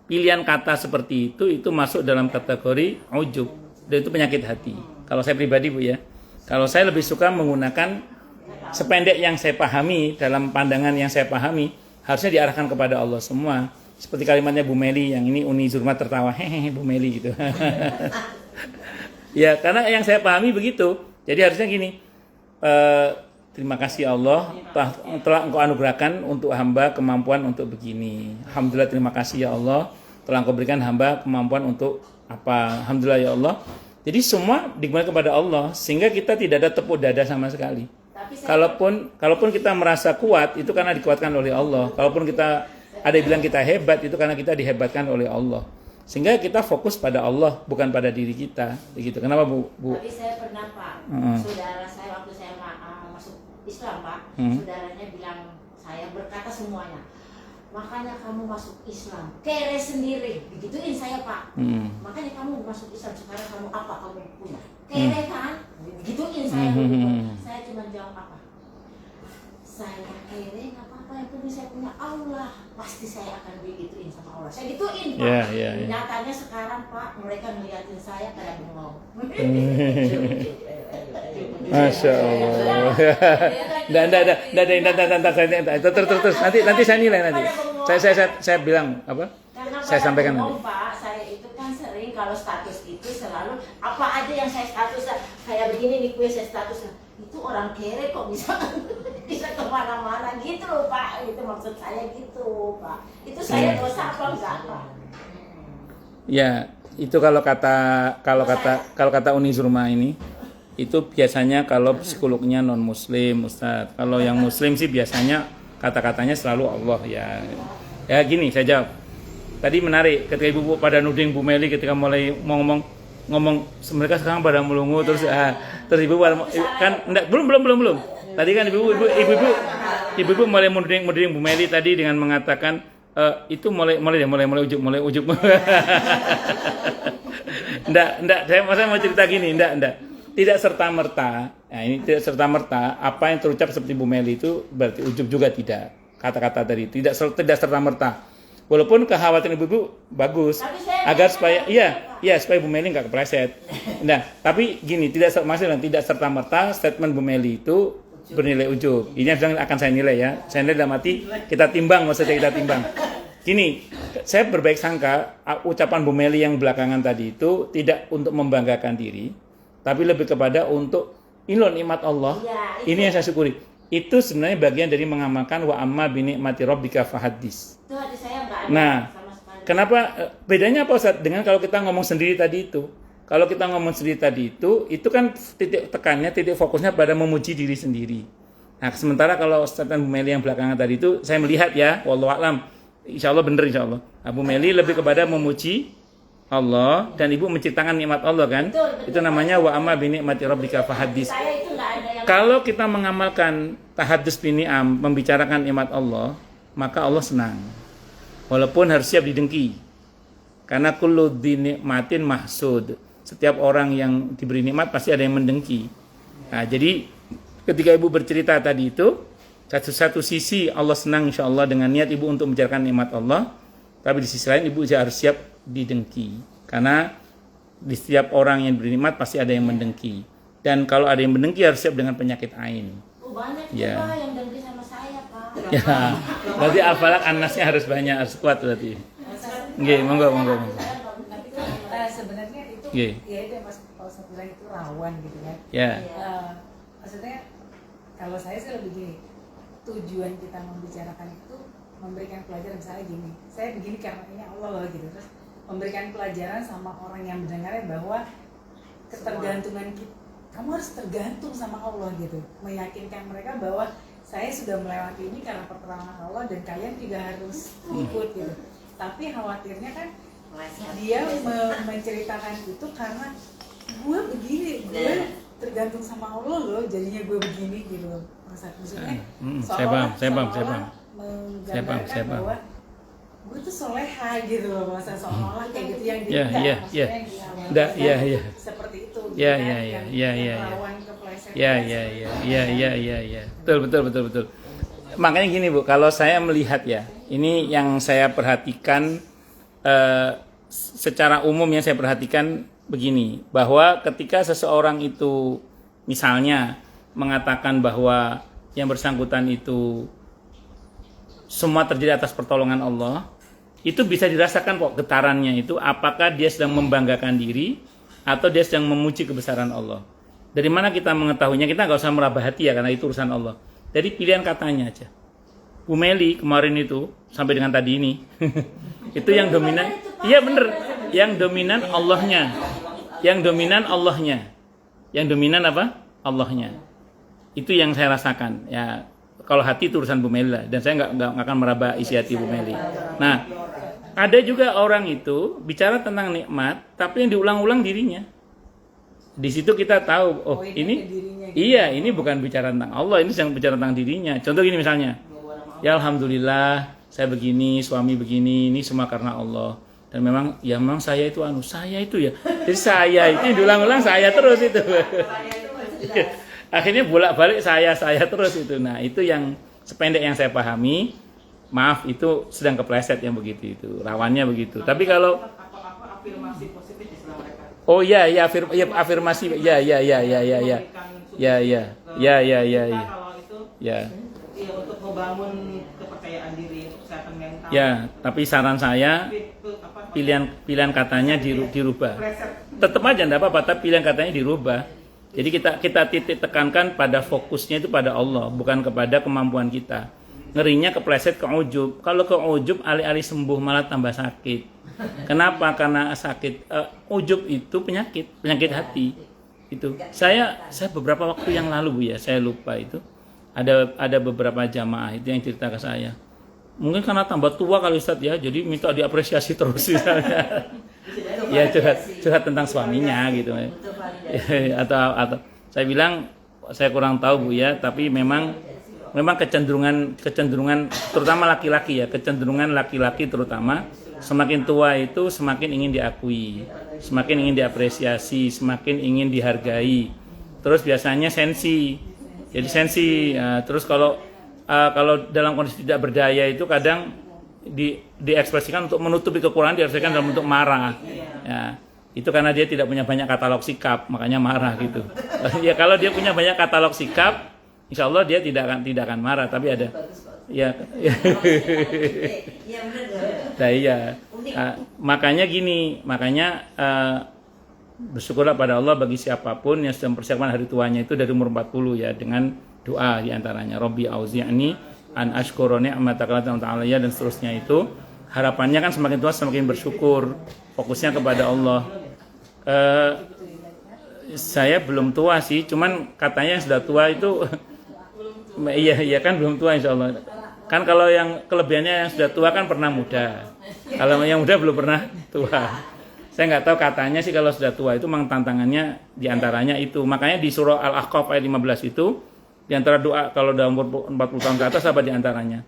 pilihan kata seperti itu masuk dalam kategori ujub, dan itu penyakit hati. Kalau saya pribadi Bu ya, kalau saya lebih suka menggunakan sependek yang saya pahami, dalam pandangan yang saya pahami, harusnya diarahkan kepada Allah semua. Seperti kalimatnya Bu Meli yang ini Uni Zurma tertawa, hehehe Bu Meli gitu. Ya karena yang saya pahami begitu. Jadi harusnya gini, terima kasih Allah telah Engkau anugerahkan untuk hamba kemampuan untuk begini. Alhamdulillah terima kasih ya Allah telah Engkau berikan hamba kemampuan untuk apa. Alhamdulillah ya Allah. Jadi semua digunakan kepada Allah sehingga kita tidak ada tepuk dada sama sekali. Kalaupun kita merasa kuat itu karena dikuatkan oleh Allah. Kalaupun kita ada yang bilang kita hebat itu karena kita dihebatkan oleh Allah. Sehingga kita fokus pada Allah bukan pada diri kita. Begitu. Kenapa Bu? Tapi saya pernah Pak, saudara saya waktu saya masuk Islam Pak, saudaranya bilang saya berkata semuanya. Makanya kamu masuk Islam, kere sendiri, digituin saya Pak. Makanya kamu masuk Islam, sekarang kamu apa kamu punya? Kere kan? Digituin saya. Saya cuma jawab apa? Saya kere nggak apa-apa, yang penting saya punya Allah. Pasti saya akan digituin sama Allah. Saya gituin Pak. Nyatanya sekarang Pak, mereka ngeliatin saya kayak bengong. Masya Allah. Terus nanti saya nilai nanti. Saya bilang apa? Karena Saya sampaikan nanti. Pak, saya itu kan sering kalau status itu selalu apa aja yang saya status kayak begini nih kue saya status itu orang kere kok bisa kemana-mana gitu loh Pak. Itu maksud saya gitu Pak. Itu saya dosa apa enggak Pak? Ya itu kalau kata Uni Zurma ini itu biasanya kalau psikolognya non muslim Ustadz. Kalau yang muslim sih biasanya kata-katanya selalu Allah ya. Ya gini saya jawab. Tadi menarik ketika ibu pada nuding Bu Meli ketika mulai mau ngomong mereka sekarang pada melungu terus ibu kan enggak, belum. Tadi kan ibu mulai nuding Bu Meli tadi dengan mengatakan itu mulai ujub. Enggak, saya mau cerita gini, enggak. Tidak serta-merta apa yang terucap seperti Bu Meli itu berarti ujub juga tidak. Kata-kata tadi tidak serta-merta. Walaupun kekhawatiran ibu bagus agar supaya supaya Bu Meli enggak kepleset. Nah, tapi gini, tidak serta-merta statement Bu Meli itu bernilai ujub. Ini yang akan saya nilai ya. Saya nilai dalam arti kita timbang, maksudnya kita timbang. Gini, saya berbaik sangka ucapan Bu Meli yang belakangan tadi itu tidak untuk membanggakan diri, tapi lebih kepada untuk ini loh nikmat Allah. Ya, ini yang saya syukuri. Itu sebenarnya bagian dari mengamalkan wa amma bi ni'mati rabbika fahaddis. Itu hati saya enggak ada Nah, sama sekali. kenapa bedanya apa Ustaz dengan kalau kita ngomong sendiri tadi itu? Kalau kita ngomong sendiri tadi itu kan titik tekannya, titik fokusnya pada memuji diri sendiri. Nah, sementara kalau statement Bu Meli yang belakangan tadi itu saya melihat ya, wallahu a'lam, insya Allah benar insya Allah. Bu Meli lebih kepada memuji Allah dan Ibu menceritakan nikmat Allah kan? Betul. Itu namanya wa amma bi ni'mati rabbika fahaddits. Saya itu nggak ada yang Kalau kita mengamalkan tahaddus bi ni'am, membicarakan nikmat Allah, maka Allah senang. Walaupun harus siap didengki. Karena kullu dinikmatin mahsud. Setiap orang yang diberi nikmat pasti ada yang mendengki. Nah, jadi ketika Ibu bercerita tadi itu, satu sisi Allah senang insya Allah dengan niat Ibu untuk membicarakan nikmat Allah, tapi di sisi lain Ibu juga harus siap didengki. Karena di setiap orang yang diberi nikmat pasti ada yang mendengki. Dan kalau ada yang mendengki harus siap dengan penyakit ain. banyak Ya. juga yang dengki sama saya, Pak. Ya, berarti al-falaq an-nasnya harus banyak, harus kuat berarti. Nggih, monggo. Tapi sebenarnya itu Nggih. ya itu yang Mas Ustaz bilang itu rawan gitu kan. Ya. Maksudnya kalau saya sih lebih gini, tujuan kita membicarakan itu memberikan pelajaran. Misalnya gini, saya begini karena ini Allah loh gitu, terus memberikan pelajaran sama orang yang mendengarnya bahwa ketergantungan kita, kamu harus tergantung sama Allah gitu, meyakinkan mereka bahwa saya sudah melewati ini karena pertolongan Allah dan kalian juga harus ikut gitu. Tapi khawatirnya kan dia menceritakan itu karena gue begini, gue tergantung sama Allah loh, jadinya gue begini gitu loh. Maksudnya Saya paham. menggambarkan bahwa gue tuh soleha gitu loh, masa seolah-olah kayak gitu yang Ya, tidak, ya, maksudnya ya. yang di awal Nggak, kan ya. seperti itu Ya, gitu ya, kan, ya, yang ya. rawan keplesetan Ya. Betul. Makanya gini Bu, kalau saya melihat ya, ini yang saya perhatikan secara umum yang saya perhatikan begini, bahwa ketika seseorang itu misalnya mengatakan bahwa yang bersangkutan itu semua terjadi atas pertolongan Allah, itu bisa dirasakan kok getarannya itu, apakah dia sedang membanggakan diri atau dia sedang memuji kebesaran Allah. Dari mana kita mengetahuinya? Kita nggak usah meraba hati ya, karena itu urusan Allah. Dari pilihan katanya aja. Bu Meli kemarin itu sampai dengan tadi ini itu yang dominan. Iya bener, yang dominan Allahnya. Yang dominan apa? Allahnya. Itu yang saya rasakan. Ya, kalau hati itu urusan Bu Meli lah, dan saya nggak akan meraba isi hati Bu Meli. Nah, ada juga orang itu bicara tentang nikmat, tapi yang diulang-ulang dirinya. Di situ kita tahu, oh ini, iya ini bukan bicara tentang Allah, ini sedang bicara tentang dirinya. Contoh gini misalnya, ya alhamdulillah saya begini, suami begini, ini semua karena Allah. Dan memang saya itu saya itu ya. Jadi saya itu diulang-ulang saya terus itu. Akhirnya bolak-balik saya terus itu. Nah, itu yang sependek yang saya pahami. Maaf, itu sedang kepleset yang begitu itu. Rawannya begitu. Tapi kalau apa afirmasi positif istilah mereka. oh iya afirmasi. Ya. Kita kalau itu Ya. ya untuk membangun kepercayaan diri, kesehatan mental. Ya, tapi saran saya pilihan katanya dirubah. Tetap aja enggak apa-apa, tapi pilihan katanya dirubah. Jadi kita titik tekankan pada fokusnya itu pada Allah, bukan kepada kemampuan kita. Ngerinya kepleset ke ujub. Kalau ke ujub alih-alih sembuh malah tambah sakit. Kenapa? Karena sakit ujub itu penyakit hati. Itu. Saya beberapa waktu yang lalu Bu ya, saya lupa itu. Ada beberapa jamaah itu yang cerita ke saya. Mungkin karena tambah tua kali Ustaz ya, jadi minta diapresiasi terus misalnya. Ya curhat tentang suaminya gitu. atau saya bilang saya kurang tahu Bu ya, tapi memang kecenderungan terutama laki-laki ya, kecenderungan laki-laki terutama semakin tua itu semakin ingin diakui, semakin ingin diapresiasi, semakin ingin dihargai. Terus biasanya sensi. Jadi sensi. Terus kalau dalam kondisi tidak berdaya itu kadang diekspresikan untuk menutupi kekurangan, diekspresikan dalam bentuk marah. Ya, itu karena dia tidak punya banyak katalog sikap, makanya marah gitu. Ya kalau dia punya banyak katalog sikap, insya Allah dia tidak akan marah, tapi ada. Ya. Nah, iya. Makanya bersyukurlah pada Allah bagi siapapun yang sedang mempersiapkan hari tuanya itu dari umur 40 ya, dengan doa diantaranya Robbi auzi'ni an ashkura ni'mataka ta'ala dan seterusnya itu. Harapannya kan semakin tua semakin bersyukur, fokusnya kepada Allah. Saya belum tua sih, cuman katanya yang sudah tua itu Iya kan belum tua insya Allah. Kan kalau yang kelebihannya yang sudah tua kan pernah muda. Kalau yang muda belum pernah tua. Saya nggak tahu, katanya sih kalau sudah tua itu memang tantangannya diantaranya itu. Makanya di surah Al-Ahqaf ayat 15 itu, diantara doa kalau udah umur 40 tahun ke atas apa diantaranya?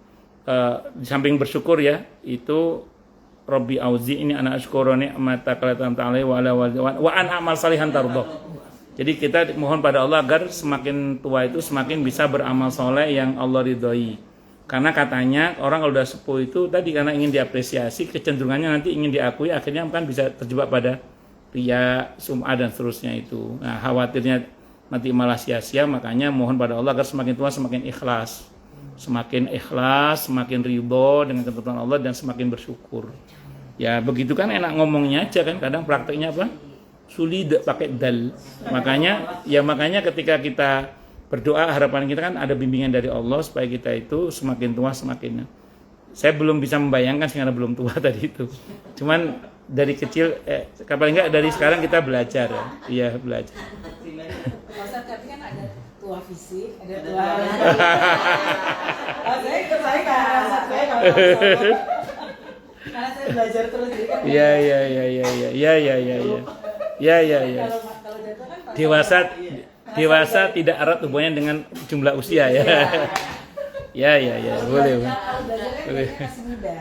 Di samping bersyukur ya, itu Rabbi auzi ini anak asykura ni'mataka allati ta'ala wa an amal salihan tardha. Jadi kita mohon pada Allah agar semakin tua itu semakin bisa beramal soleh yang Allah ridhoi. Karena katanya orang kalau udah sepuh itu tadi karena ingin diapresiasi, kecenderungannya nanti ingin diakui, akhirnya kan bisa terjebak pada riya, sum'ah dan seterusnya itu. Nah, khawatirnya nanti malah sia-sia, makanya mohon pada Allah agar semakin tua semakin ikhlas. Semakin ikhlas, semakin ridho dengan ketentuan Allah dan semakin bersyukur. Ya begitu kan enak ngomongnya aja kan, kadang prakteknya apa? Sulit pakai dal. Makanya ketika kita berdoa, harapan kita kan ada bimbingan dari Allah supaya kita itu semakin tua semakin. Saya belum bisa membayangkan sih karena belum tua tadi itu. Cuman dari kecil, paling enggak dari sekarang kita belajar ya. Iya belajar. Masa tapi kan ada tua fisik, ada tua. Saya ikut saya karena saya belajar terus jadi kan. Iya. Kalau jatuh kan Dewasa tidak erat hubungannya dengan jumlah usia ya. Ya, boleh. Boleh. masih muda.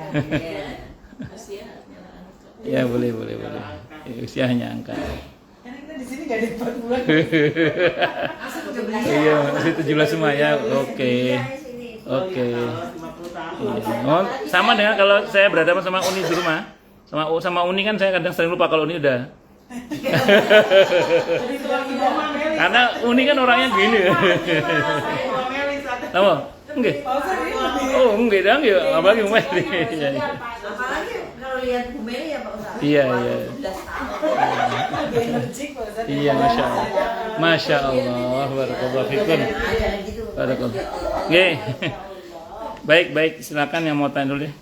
Ya, boleh. Usia hanya angka. Karena kita di sini nggak ada 4 bulan. Iya, masih 17 semua ya. Oke. Kalau 50 tahun. Iya. Oh, sama dengan kalau saya berhadapan sama Uni di rumah. Sama Uni kan saya kadang sering lupa kalau Uni udah. Karena Uni kan orangnya gini. Tahu? Enggak. Oh, enggak dong ya. Apalagi Umar. Apalagi kalau lihat Bu Meli ya Pak Ustadz. Iya. 12 tahun. Lebih energik Pak Ustadz. Iya, Masya Allah. Barakallahu fikum. Barakallahu. Oke. Baik, silakan yang mau tanya dulu deh.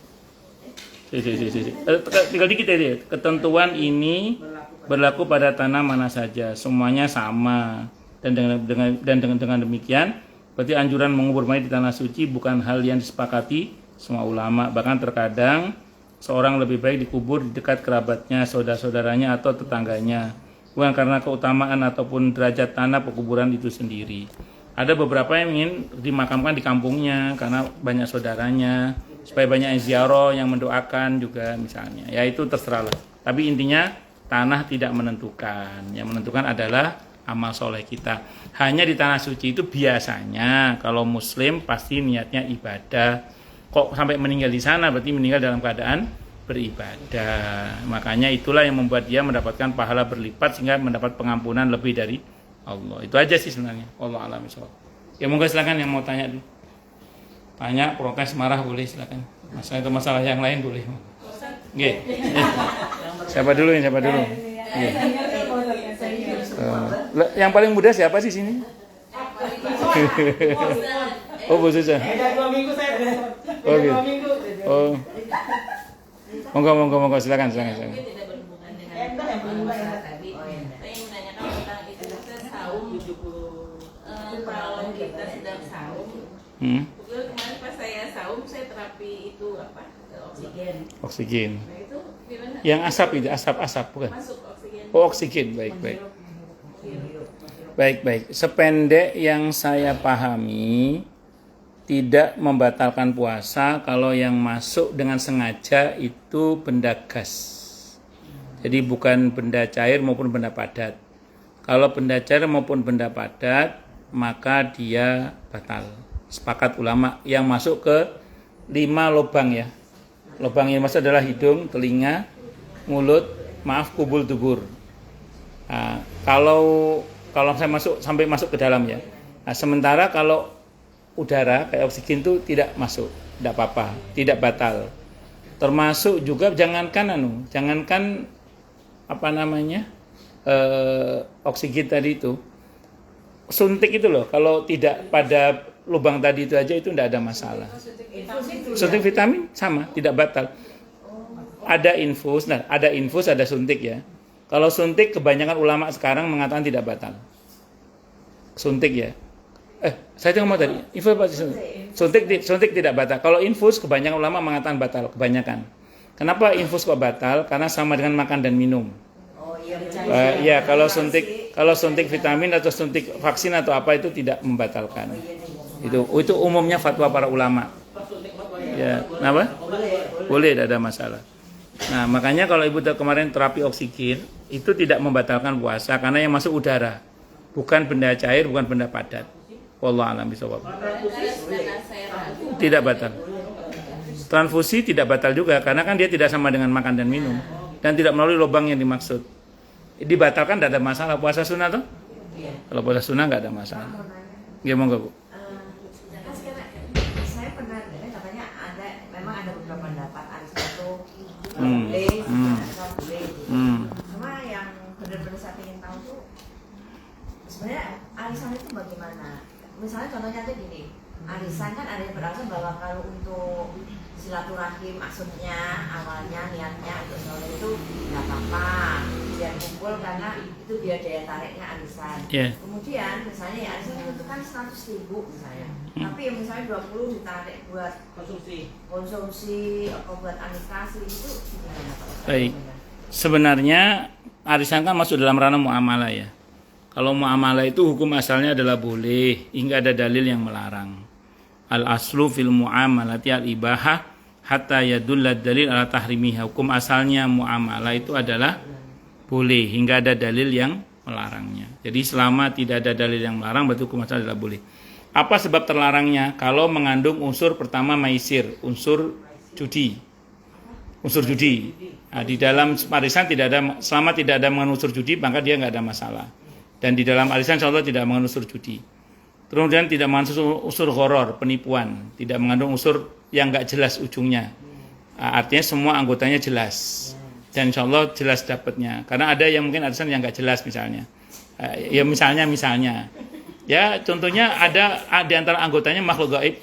Tinggal dikit ya. Ketentuan ini berlaku pada tanah mana saja, semuanya sama. Dan dengan demikian, berarti anjuran mengubur mayit di tanah suci bukan hal yang disepakati semua ulama. Bahkan terkadang seorang lebih baik dikubur di dekat kerabatnya, saudara-saudaranya atau tetangganya, bukan karena keutamaan ataupun derajat tanah pekuburan itu sendiri. Ada beberapa yang ingin dimakamkan di kampungnya karena banyak saudaranya, supaya banyak yang ziarah, yang mendoakan juga misalnya. Ya itu terserah lah. Tapi intinya tanah tidak menentukan. Yang menentukan adalah amal soleh kita. Hanya di tanah suci itu biasanya kalau muslim pasti niatnya ibadah. Kok sampai meninggal di sana berarti meninggal dalam keadaan beribadah. Makanya itulah yang membuat dia mendapatkan pahala berlipat sehingga mendapat pengampunan lebih dari Allah. Itu aja sih sebenarnya. Allah a'lam bishawab. Ya monggo silakan yang mau tanya dulu. Tanya, protes, marah boleh silakan. Masalah yang lain boleh. Nggih. Siapa dulu? Yang paling muda siapa sih sini? Oh, Bu Susa. Ada 2 minggu saya. Oh, gitu. 2 minggu. Oh. Monggo silakan. Tidak berhubungan dengan tadi. Saya menanyakan tentang itu saum. Kalau kita sedang saum, kemarin pas saya saum saya terapi itu apa? Oksigen. Nah itu gimana? Yang asap bukan? Masuk oksigen. Oh, oksigen. Baik. Sependek yang saya pahami, tidak membatalkan puasa kalau yang masuk dengan sengaja itu benda gas. Jadi bukan benda cair maupun benda padat. Kalau benda cair maupun benda padat, maka dia batal. Sepakat ulama yang masuk ke 5 lubang ya. Lubang yang masuk adalah hidung, telinga, mulut, kubul dubur. Nah, kalau saya sampai masuk ke dalam ya. Nah, sementara kalau udara kayak oksigen itu tidak masuk, tidak apa-apa, tidak batal. Termasuk juga jangankan oksigen tadi itu, suntik itu loh. Kalau tidak pada lubang tadi itu aja itu tidak ada masalah. Suntik vitamin sama, tidak batal. Ada infus, ada suntik ya. Kalau suntik kebanyakan ulama sekarang mengatakan tidak batal. Suntik ya. Saya ngomong tadi, infus pasti suntik tidak batal. Kalau infus kebanyakan ulama mengatakan batal, kebanyakan. Kenapa infus kok batal? Karena sama dengan makan dan minum. Oh iya. Ya, kalau suntik vitamin atau suntik vaksin atau apa itu tidak membatalkan. Itu umumnya fatwa para ulama. Ya, kenapa? Boleh, tidak ada masalah. Nah, makanya kalau ibu kemarin terapi oksigen itu tidak membatalkan puasa karena yang masuk udara, bukan benda cair, bukan benda padat. Wallahu a'lam bishawab. Tidak batal. Transfusi tidak batal juga karena kan dia tidak sama dengan makan dan minum dan tidak melalui lubang yang dimaksud. Dibatalkan tidak ada masalah. Puasa sunnah tuh? Kalau puasa sunnah nggak ada masalah. Ya monggo Bu. Saya pernah dengar katanya memang ada beberapa pendapat arisan itu Hmm. boleh, Hmm. boleh. Hmm. Cuma yang benar-benar saya ingin tahu tuh sebenarnya arisan itu bagaimana? Misalnya contohnya tuh gini, arisan kan ada yang beralasan bahwa kalau untuk silaturahim maksudnya awalnya niatnya untuk sahur itu nggak apa-apa, biar kumpul karena itu biar daya tariknya arisan. Yeah. Kemudian misalnya ya arisan itu kan 100.000 misalnya, tapi yang misalnya 20 ditarik buat konsumsi atau buat administrasi itu gimana Pak? Baik. Sebenarnya arisan kan masuk dalam ranah muamalah ya. Kalau muamalah itu hukum asalnya adalah boleh hingga ada dalil yang melarang. Al aslu fil muamalati al ibahah hatta yadulla dalil ala tahrimiha. Hukum asalnya muamalah itu adalah boleh hingga ada dalil yang melarangnya. Jadi selama tidak ada dalil yang melarang berarti hukum asal adalah boleh. Apa sebab terlarangnya? Kalau mengandung unsur pertama maisir, unsur judi. Unsur judi. Nah, di dalam arisan tidak ada, selama tidak ada mengandung unsur judi maka dia nggak ada masalah. Dan di dalam arisan insya Allah tidak mengandung unsur judi. Kemudian tidak mengandung unsur horor, penipuan, tidak mengandung unsur yang nggak jelas ujungnya. Artinya semua anggotanya jelas. Dan insya Allah jelas dapatnya. Karena ada yang mungkin arisan yang nggak jelas misalnya. Ya misalnya. Ya contohnya ada di antara anggotanya makhluk gaib.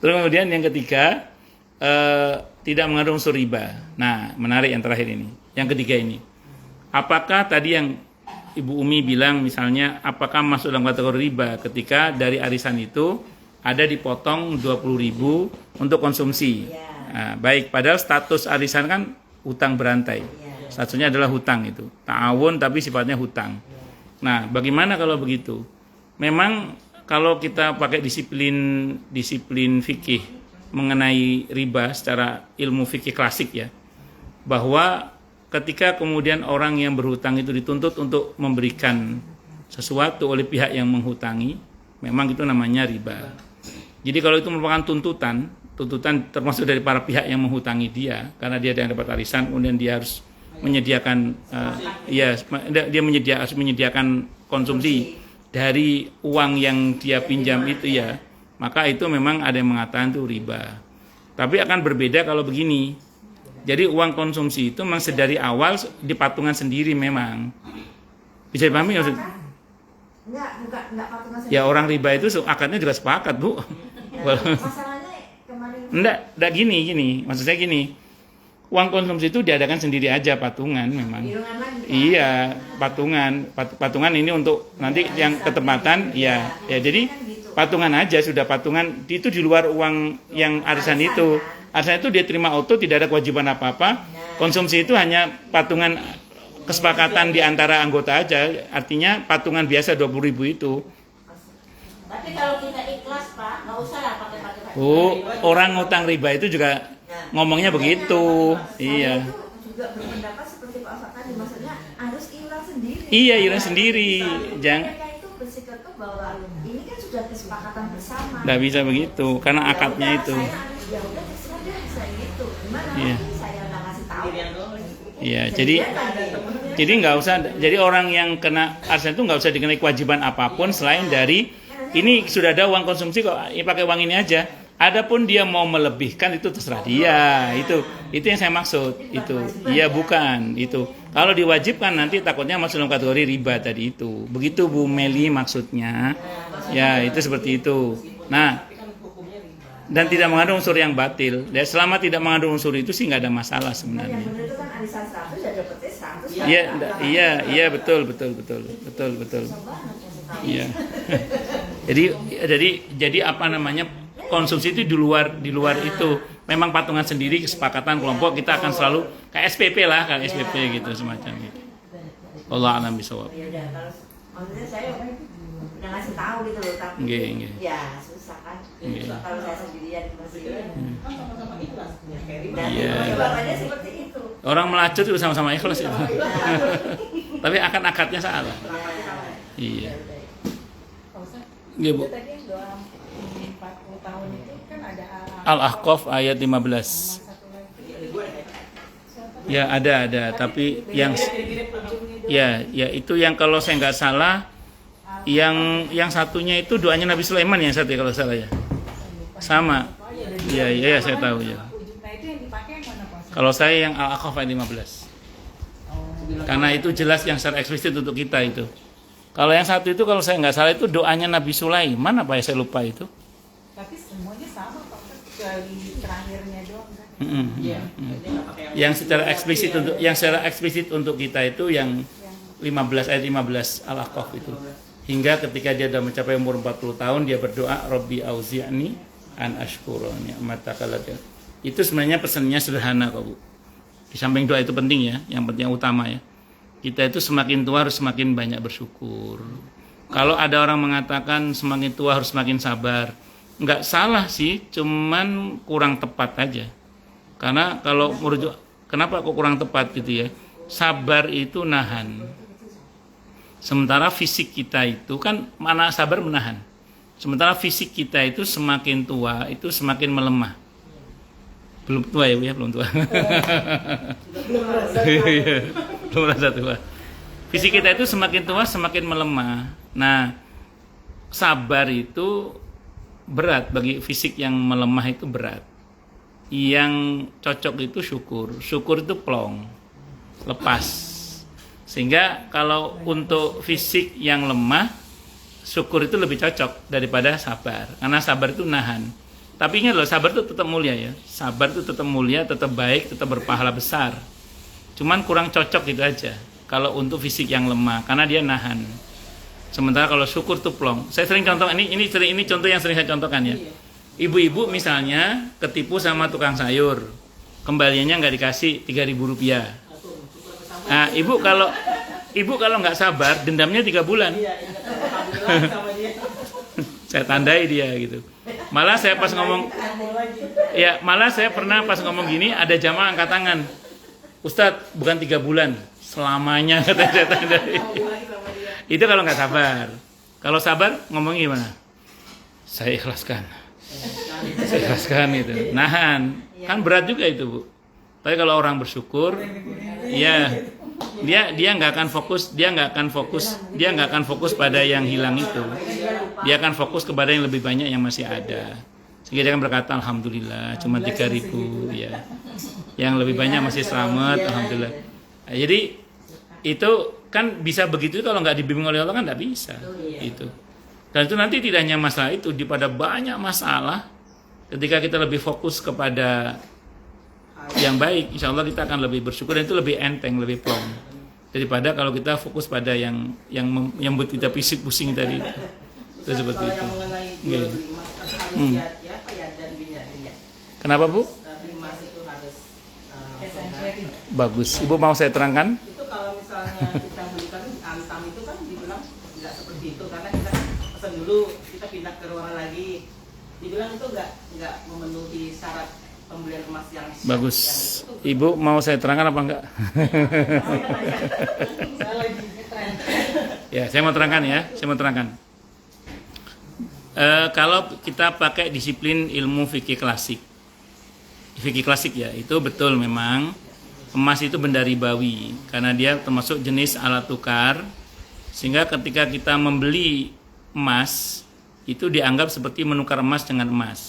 Terus kemudian yang ketiga tidak mengandung unsur riba. Nah menarik yang terakhir ini. Yang ketiga ini. Apakah tadi yang Ibu Umi bilang misalnya apakah masuk dalam kategori riba ketika dari arisan itu ada dipotong 20.000 untuk konsumsi. Nah, baik, padahal status arisan kan hutang berantai. Statusnya adalah hutang itu. Ta'awun tapi sifatnya hutang. Nah, bagaimana kalau begitu? Memang kalau kita pakai disiplin fikih mengenai riba secara ilmu fikih klasik ya, bahwa ketika kemudian orang yang berhutang itu dituntut untuk memberikan sesuatu oleh pihak yang menghutangi, memang itu namanya riba. Jadi kalau itu merupakan tuntutan termasuk dari para pihak yang menghutangi dia, karena dia yang dapat arisan, kemudian dia harus menyediakan, harus menyediakan konsumsi dari uang yang dia pinjam itu ya, maka itu memang ada yang mengatakan itu riba. Tapi akan berbeda kalau begini. Jadi uang konsumsi itu memang dari awal dipatungan sendiri memang. Bisa dipahami nggak? Enggak patungan sendiri. Ya orang riba itu akadnya juga sepakat Bu. Masalahnya kemarin. Enggak gini. Maksud saya gini. Uang konsumsi itu diadakan sendiri aja patungan memang. Iya patungan. Patungan ini untuk nanti yang ketempatan. Ya jadi patungan aja sudah patungan itu di luar uang yang arisan itu. Arisan itu dia terima auto, tidak ada kewajiban apa-apa. Konsumsi itu hanya patungan kesepakatan di antara anggota aja. Artinya patungan biasa 20.000 itu. Tapi kalau kita ikhlas Pak, nggak usah lah pakai. Orang ngutang riba itu juga ngomongnya begitu. Iya. Itu juga berpendapat seperti Pak Ustaz tadi, maksudnya harus iuran sendiri. Iya, iuran sendiri. Jangan. Mereka itu bersikukuh bahwa ini kan sudah kesepakatan bersama. Nggak bisa begitu, karena akadnya itu. Ya udah terserah deh, saya gitu. Gimana? Iya. Saya nggak ngasih tahu. Iya, jadi nggak usah. Jadi orang yang kena arisan itu nggak usah dikenai kewajiban apapun selain dari ini sudah ada uang konsumsi kok, pakai uang ini aja. Adapun dia mau melebihkan itu terserah dia. Itu yang saya maksud. Itu. Iya bukan itu. Kalau diwajibkan nanti takutnya masuk dalam kategori riba tadi itu. Begitu Bu Meli maksudnya. Ya itu seperti itu. Nah, dan tidak mengandung unsur yang batil. Dan selama tidak mengandung unsur itu sih nggak ada masalah Yang sebenarnya. benar itu kan arisan 100 ya dapetnya 100. Iya, betul. Iya. jadi apa namanya, konsumsi itu di luar itu. Memang patungan sendiri, kesepakatan kelompok, kita akan selalu kayak SPP lah, kayak SPP gitu semacam itu. Allah a'lam bishawab. Ya udah, kalau maksudnya saya udah ngasih tahu gitu loh, tapi Nggih. ya susah kan. Nggih. Kalau saya sendirian di masjid. Kan sama-sama ikhlas ya Ferry. Dan Iya. bapaknya seperti itu. Orang melacur juga sama-sama ikhlas itu. Tapi akan akadnya salah. Iya. Pak Ustaz, Iya, Bu. itu tadi yang doa 40 tahun itu kan ada Al-Ahqaf ayat 15. sama satu lagi. Ya ada, tapi yang ya itu yang kalau saya nggak salah, yang satunya itu doanya Nabi Sulaiman yang satu ya kalau salah ya. Sama. Iya saya tahu ya. Nah itu yang dipakai yang mana Pak Ustaz? Kalau saya yang Al-Ahqaf ayat 15. Karena itu jelas yang secara eksplisit untuk kita itu. Kalau yang satu itu kalau saya nggak salah itu doanya Nabi Sulaiman apa ya, saya lupa itu. Tapi semuanya sama Pak Ustaz, kecuali terakhirnya doang kan? Iya. Yang secara eksplisit untuk kita itu yang 15 ayat 15 Al-Ahqaf itu. Hingga ketika dia sudah mencapai umur 40 tahun dia berdoa Rabbi auzi'ni an ashkura ni'mataka laka. Itu sebenarnya pesannya sederhana kok, Bu. Di samping doa itu penting ya, yang penting yang utama ya. Kita itu semakin tua harus semakin banyak bersyukur. Kalau ada orang mengatakan semakin tua harus semakin sabar, nggak salah sih, cuman kurang tepat aja. Karena kalau merujuk, kenapa kok kurang tepat gitu ya? Sabar itu nahan. Sementara fisik kita itu kan, mana sabar menahan. Sementara fisik kita itu semakin tua itu semakin melemah. Belum tua ya Bu ya, belum tua. Belum merasa tua. Fisik kita itu semakin tua semakin melemah. Nah, sabar itu berat, bagi fisik yang melemah itu berat. Yang cocok itu syukur. Syukur itu plong, lepas. Sehingga kalau untuk fisik yang lemah, syukur itu lebih cocok daripada sabar. Karena sabar itu nahan. Tapi ingat loh, sabar itu tetap mulia ya. Sabar itu tetap mulia, tetap baik, tetap berpahala besar. Cuman kurang cocok gitu aja. Kalau untuk fisik yang lemah, karena dia nahan. Sementara kalau syukur tuh plong. Saya sering contoh, ini contoh yang sering saya contohkan ya. Ibu-ibu misalnya ketipu sama tukang sayur, kembaliannya nggak dikasih 3.000 rupiah. Nah, ibu kalau nggak sabar, dendamnya 3 bulan. Saya tandai dia gitu. Malah saya pernah pas ngomong gini, ada jamaah angkat tangan. Ustadz, bukan 3 bulan, selamanya kata saya tandai. Itu kalau nggak sabar. Kalau sabar ngomong gimana? Saya ikhlaskan itu. Nahan. Kan berat juga itu, Bu. Tapi kalau orang bersyukur, ya dia nggak akan fokus pada yang hilang itu. Dia akan fokus kepada yang lebih banyak yang masih ada. Sehingga dia akan berkata alhamdulillah cuma 3.000 ya. Yang lebih banyak masih selamat, alhamdulillah. Nah, jadi itu kan bisa begitu, kalau nggak dibimbing oleh Allah kan nggak bisa. Itu. Dan itu nanti tidak hanya masalah itu, pada banyak masalah ketika kita lebih fokus kepada yang baik, insya Allah kita akan lebih bersyukur, dan itu lebih enteng, lebih plong daripada kalau kita fokus pada yang membuat kita pusing tadi. Itu seperti itu. Mengenai Kenapa, Bu? emas itu harus Bagus. Ibu mau saya terangkan? itu kalau misalnya kita belikan antam itu kan dibilang tidak seperti itu, karena kita pesan dulu, kita pindah ke ruangan lagi, dibilang itu nggak memenuhi syarat pembelian emas yang Bagus. yang Ibu mau saya terangkan apa enggak? Ya, saya mau terangkan ya. Kalau kita pakai disiplin ilmu fikih klasik ya, itu betul memang emas itu benda ribawi karena dia termasuk jenis alat tukar, sehingga ketika kita membeli emas itu dianggap seperti menukar emas dengan emas,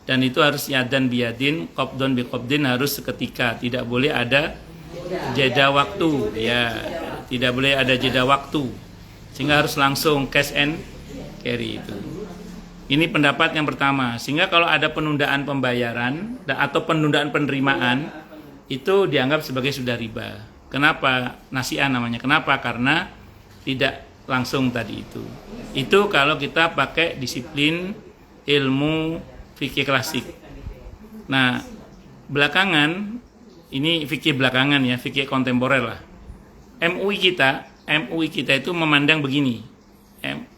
dan itu harus yadan biyadin, qabdon bi qabdin, harus seketika, tidak boleh ada jeda waktu ya, tidak boleh ada jeda waktu, sehingga harus langsung cash and carry itu. Ini pendapat yang pertama. Sehingga kalau ada penundaan pembayaran atau penundaan penerimaan itu dianggap sebagai sudah riba. Kenapa? Nasi'ah namanya. Kenapa? Karena tidak langsung tadi itu. Itu kalau kita pakai disiplin ilmu fikih klasik. Nah, belakangan ini fikih belakangan ya, fikih kontemporer lah. MUI kita itu memandang begini.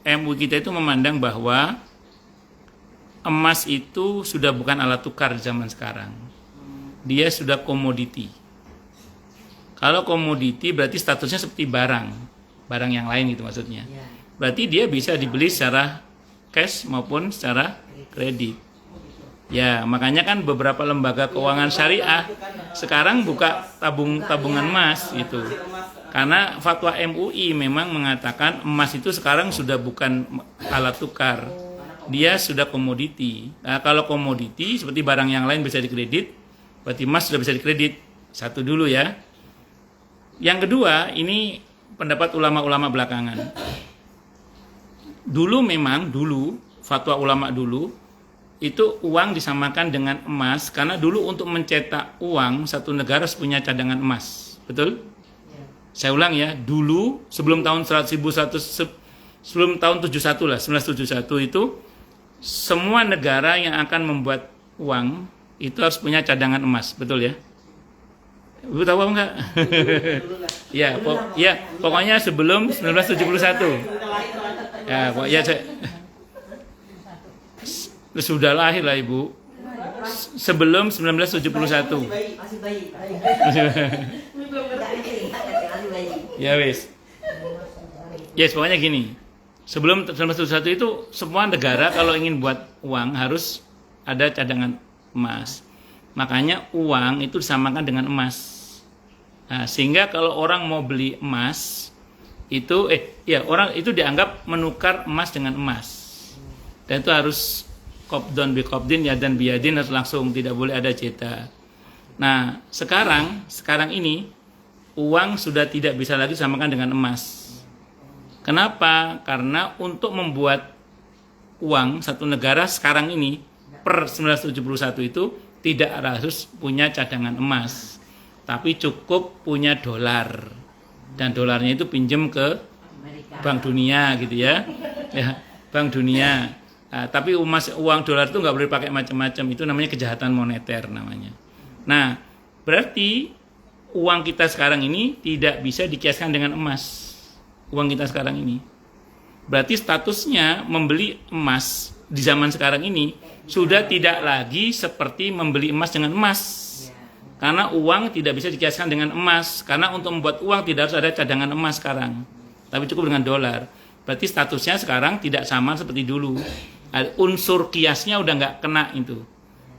MUI kita itu memandang bahwa emas itu sudah bukan alat tukar zaman sekarang. Dia sudah komoditi. Kalau komoditi berarti statusnya seperti barang yang lain gitu maksudnya. Berarti dia bisa dibeli secara cash maupun secara kredit. Ya, makanya kan beberapa lembaga keuangan syariah sekarang buka tabungan emas gitu. Karena fatwa MUI memang mengatakan emas itu sekarang sudah bukan alat tukar. Dia sudah komoditi. Nah, kalau komoditi seperti barang yang lain bisa dikredit, berarti emas sudah bisa dikredit. Satu dulu ya. Yang kedua, ini pendapat ulama-ulama belakangan. Dulu fatwa ulama dulu itu uang disamakan dengan emas karena dulu untuk mencetak uang satu negara harus punya cadangan emas. Betul? Saya ulang ya, dulu sebelum tahun 1971 lah, 1971 itu semua negara yang akan membuat uang itu harus punya cadangan emas, betul ya? Ibu tahu apa enggak? Ya, pokoknya sebelum 1971. Ya, pokoknya sudah lahir lah Ibu. Sebelum 1971. Masih bayi. Ya wis. Yes, pokoknya gini. Sebelum 1971 itu semua negara kalau ingin buat uang harus ada cadangan emas. Makanya uang itu disamakan dengan emas. Nah, sehingga kalau orang mau beli emas itu orang itu dianggap menukar emas dengan emas. Dan itu harus qobdon bi qobdin yadan biyadin, harus langsung, tidak boleh ada cetak. Nah, sekarang ini uang sudah tidak bisa lagi disamakan dengan emas. Kenapa? Karena untuk membuat uang satu negara sekarang ini per 1971 itu tidak harus punya cadangan emas, tapi cukup punya dolar, dan dolarnya itu pinjam ke Bank Dunia gitu ya, Bank Dunia. Nah, tapi uang dolar itu nggak boleh pakai macam-macam, itu namanya kejahatan moneter namanya. Nah, berarti uang kita sekarang ini tidak bisa dikiaskan dengan emas. Uang kita sekarang ini berarti statusnya membeli emas di zaman sekarang ini sudah tidak lagi seperti membeli emas dengan emas, karena uang tidak bisa dikiaskan dengan emas, karena untuk membuat uang tidak harus ada cadangan emas sekarang, tapi cukup dengan dolar. Berarti statusnya sekarang tidak sama seperti dulu, unsur kiasnya udah nggak kena itu.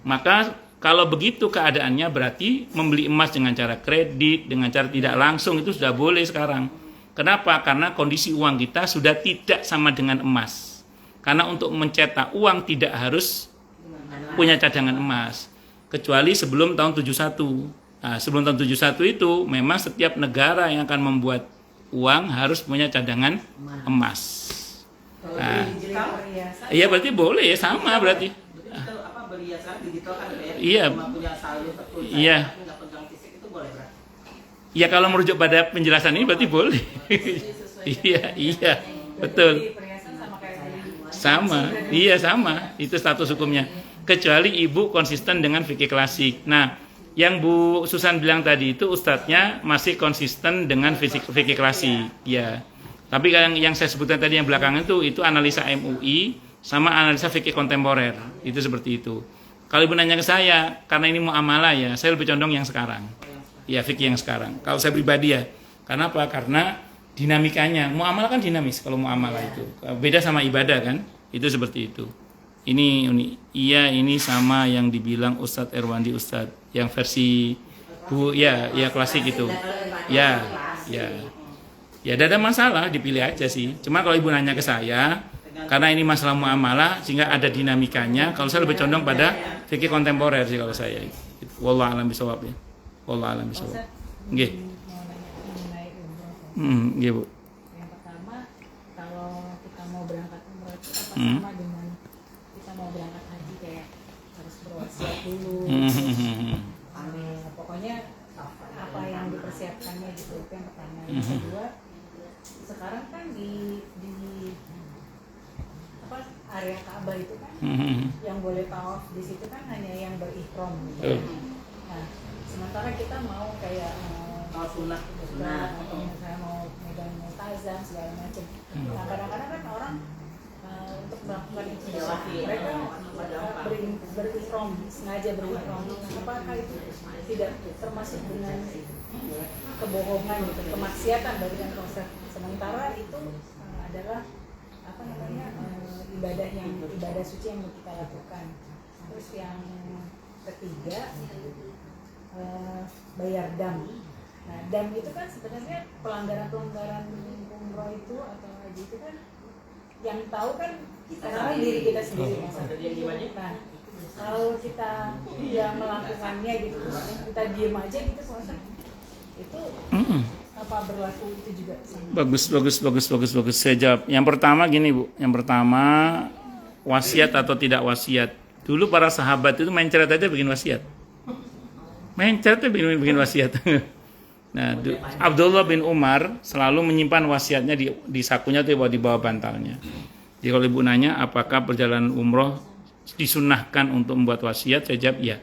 Maka kalau begitu keadaannya berarti membeli emas dengan cara kredit, dengan cara tidak langsung itu sudah boleh sekarang. Kenapa? Karena kondisi uang kita sudah tidak sama dengan emas. Karena untuk mencetak uang tidak harus punya cadangan emas. Kecuali sebelum tahun 71. Nah, sebelum tahun 71 itu memang setiap negara yang akan membuat uang harus punya cadangan emas. Nah, iya berarti boleh ya, sama berarti. Digital kan ya? Iya. Punya saldo tertulis, iya. nggak pegang fisik itu boleh berarti? Ya kalau merujuk pada penjelasan ini berarti boleh. iya, betul. Sama, iya sama. Itu status hukumnya. Kecuali ibu konsisten dengan fikih klasik. Nah, yang Bu Susan bilang tadi itu ustadznya masih konsisten dengan fikih klasik. Ya. Tapi yang saya sebutkan tadi yang belakangan itu analisa MUI sama analisa fikih kontemporer. Itu seperti itu. Kalau ibu nanya ke saya, karena ini muamalah ya, saya lebih condong yang sekarang. Ya, fikih yang sekarang. Kalau saya pribadi ya. Karena apa? Karena dinamikanya. Muamalah kan dinamis kalau muamalah itu. Beda sama ibadah kan? Itu seperti itu. Ini sama yang dibilang Ustadz Erwandi Ustadz yang versi Bu ya klasik itu. Ya, tidak ada masalah, dipilih aja sih. Cuma kalau ibu nanya ke saya, karena ini masalah muamalah sehingga ada dinamikanya, kalau saya lebih condong pada fikih kontemporer sih kalau saya. Wallahu a'lam bishawab ya. Wallahu a'lam bishawab. Nggih. Nggih, Bu. Yang pertama, kalau kita mau berangkat umroh itu apa sama dengan dulu. Pokoknya apa yang dipersiapkannya gitu, itu yang pertama. Yang kedua, sekarang kan di apa area Ka'bah itu kan yang boleh tawaf di situ kan hanya yang berihram gitu. Nah, sementara kita mau kayak sunnah atau misalnya mau megang multazam segala macam. Nah, kadang-kadang kan orang untuk melakukan itu mereka berihram, sengaja berihram. Apakah itu tidak termasuk dengan kebohongan gitu, kemaksiatan bagi yang konsep? Sementara itu adalah apa namanya ibadah suci yang kita lakukan. Terus yang ketiga bayar dam. Nah, dam itu kan sebenarnya pelanggaran umroh itu atau haji itu kan yang tahu kan karena diri kita sendiri. Nah, kalau kita tidak melakukannya gitu, kita diem aja gitu puasa, itu apa berlaku itu juga? Bagus. Saya jawab. Yang pertama gini Bu, yang pertama wasiat atau tidak wasiat. Dulu para sahabat itu main ceret aja bikin wasiat. Bikin wasiat. Nah, Abdullah bin Umar selalu menyimpan wasiatnya di sakunya atau di bawah bantalnya. Jadi kalau ibu nanya apakah perjalanan umroh disunahkan untuk membuat wasiat, saya jawab iya.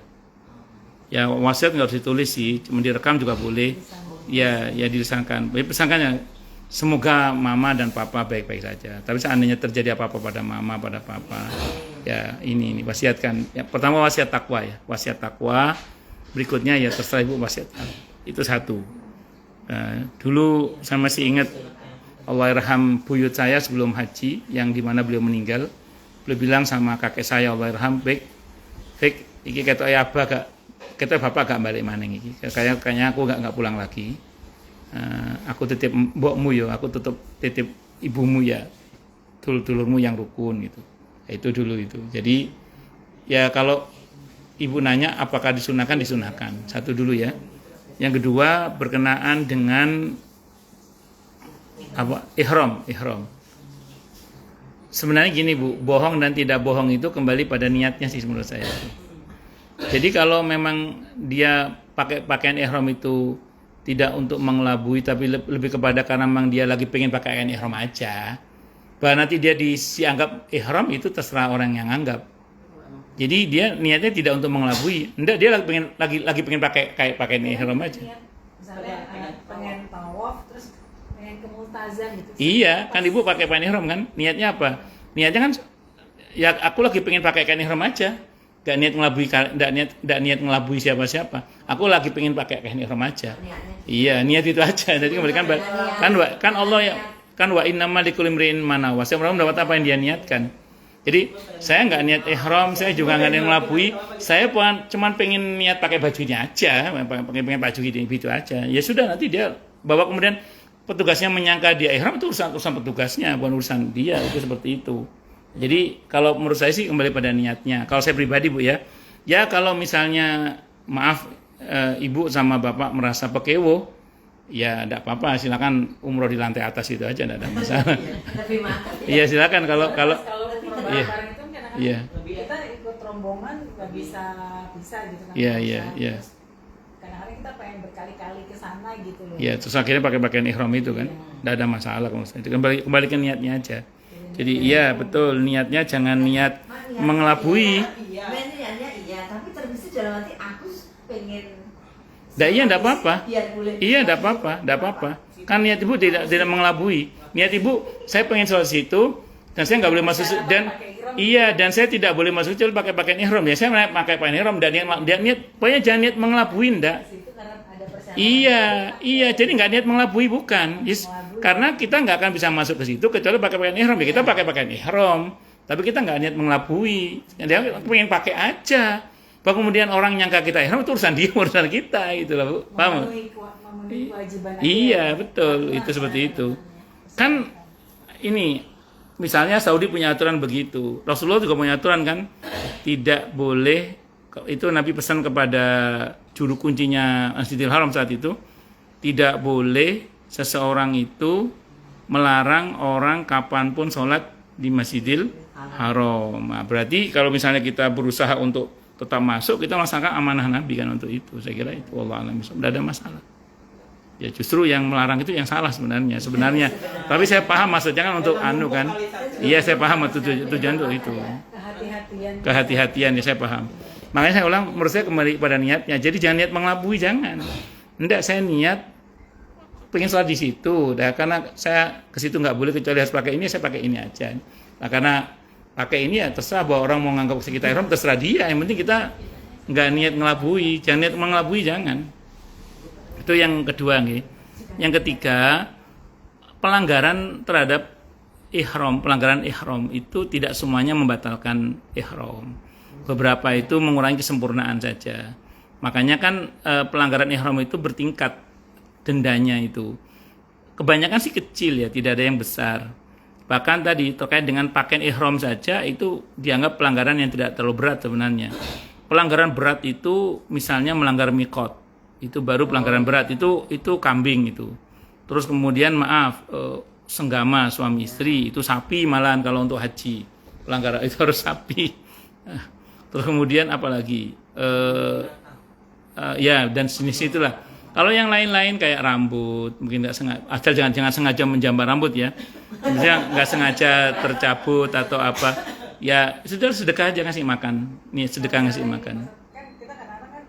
Ya wasiat nggak harus ditulis sih, cuma direkam juga boleh. Ya dilisankan. Pesankannya semoga mama dan papa baik-baik saja. Tapi seandainya terjadi apa-apa pada mama, pada papa, ya ini wasiatkan. Ya, pertama wasiat takwa ya, wasiat takwa. Berikutnya ya terserah ibu wasiat. Itu satu. Nah, dulu saya masih ingat Allahyarham buyut saya sebelum haji yang dimana beliau meninggal. Beliau bilang sama kakek saya Allahyarham, baik, iki kata abah gak, kata bapak gak balik maneng iki. Kayaknya aku gak pulang lagi. Aku titip mbokmu ya, aku tetap titip ibumu ya, dulurmu yang rukun gitu. Itu dulu itu. Jadi ya kalau ibu nanya apakah disunahkan, satu dulu ya. Yang kedua berkenaan dengan apa? Ihram. Sebenarnya gini Bu, bohong dan tidak bohong itu kembali pada niatnya sih menurut saya. Jadi kalau memang dia pakai pakaian ihram itu tidak untuk mengelabui tapi lebih kepada karena memang dia lagi pengen pakaian ihram aja, bahwa nanti dia dianggap ihram itu terserah orang yang anggap. Jadi dia niatnya tidak untuk mengelabui. Enggak, dia lagi pengen pakai kayak pakaian ihram aja. Misalnya pengen tawaf terus pengen ke multazam gitu. Iya, kan ibu pakai pakaian ihram kan? Niatnya apa? Niatnya kan ya aku lagi pengen pakai kain ihram aja. Enggak niat ngelabui siapa-siapa. Aku lagi pengen pakai kain ihram aja. Iya, niat itu aja. Jadi kembalikan kan Allah ya kan wa innamal likulli imri'in ma nawa. Setiap orang mendapat apa yang dia niatkan. Jadi saya nggak niat ihram, saya juga nggak niat ngelabui. Saya cuma pengen niat pakai bajunya aja, pengen baju gitu aja. Ya sudah, nanti dia bawa kemudian petugasnya menyangka dia ihram, itu urusan petugasnya, bukan urusan dia. Itu seperti itu. Jadi kalau menurut saya sih kembali pada niatnya. Kalau saya pribadi Bu ya kalau misalnya maaf ibu sama bapak merasa pekewo, ya tidak apa-apa, silakan umroh di lantai atas itu aja, tidak ada masalah. Iya silakan kalau iya. Iya. Kita ikut rombongan nggak bisa gitu kan. Iya. Kadang-kadang kita pengen berkali-kali ke sana gitu loh. Iya, terus akhirnya pakai pakaian ihram itu kan. Tidak ada masalah kalau saya. Kembali ke niatnya aja. Jadi iya betul, niatnya jangan niat mengelabui. Niatnya iya, tapi terbisi dalam hati aku pengen. Iya enggak apa-apa. Iya enggak apa-apa. Kan niat ibu tidak mengelabui. Niat ibu saya pengen sholat situ dan saya nggak boleh masuk dan saya tidak boleh masuk kecuali pakai pakaian ihram ya. Saya pakai pakaian ihram dan niat pokoknya jangan niat mengelabui enggak. Iya, jadi nggak niat mengelabui bukan. Karena kita nggak akan bisa masuk ke situ kecuali pakai pakaian ihram. Ya kita pakai pakaian ihram, tapi kita nggak niat mengelabui. Dia pengen pakai aja. Bahwa kemudian orang nyangka kita ihram itu urusan dia, urusan kita gitu loh, Bu. Paham? Iya, betul. Itu seperti itu. Kan ini misalnya Saudi punya aturan begitu. Rasulullah juga punya aturan kan? Tidak boleh, itu Nabi pesan kepada juru kuncinya Masjidil Haram saat itu, tidak boleh seseorang itu melarang orang kapanpun sholat di Masjidil Haram. Nah, berarti kalau misalnya kita berusaha untuk tetap masuk, kita melaksanakan amanah Nabi kan untuk itu. Saya kira itu wallahu a'lam bishawab, tidak ada masalah. Ya justru yang melarang itu yang salah sebenarnya. Tapi saya paham maksudnya kan untuk anu kan. Iya saya paham tujuan untuk itu. Kehati-hatian ya saya paham. Makanya saya ulang, menurut saya kembali pada niatnya. Jadi jangan niat mengelabui, jangan. Enggak, saya niat pengen sholat di situ. Nah, karena saya ke situ nggak boleh kecuali harus pakai ini, saya pakai ini aja. Nah, karena pakai ini ya terserah, bahwa orang mau nganggap kita ihram terserah dia. Yang penting kita nggak niat ngelabui, jangan niat mengelabui, jangan. Itu yang kedua nih. Yang ketiga, pelanggaran terhadap ihram, pelanggaran ihram itu tidak semuanya membatalkan ihram. Beberapa itu mengurangi kesempurnaan saja. Makanya kan pelanggaran ihram itu bertingkat dendanya itu. Kebanyakan sih kecil ya, tidak ada yang besar. Bahkan tadi terkait dengan pakaian ihram saja itu dianggap pelanggaran yang tidak terlalu berat sebenarnya. Pelanggaran berat itu misalnya melanggar mikot. Itu baru pelanggaran berat, itu kambing itu. Terus kemudian senggama suami istri, itu sapi malahan kalau untuk haji. Pelanggaran itu harus sapi. Terus kemudian apalagi? Ya dan jenis itulah. Kalau yang lain-lain kayak rambut, mungkin nggak sengaja, asal jangan sengaja menjambar rambut ya. Misalnya nggak sengaja tercabut atau apa, ya sudah sedekah aja ngasih makan. Nih sedekah ngasih makan. Kan kita kadang-kadang kan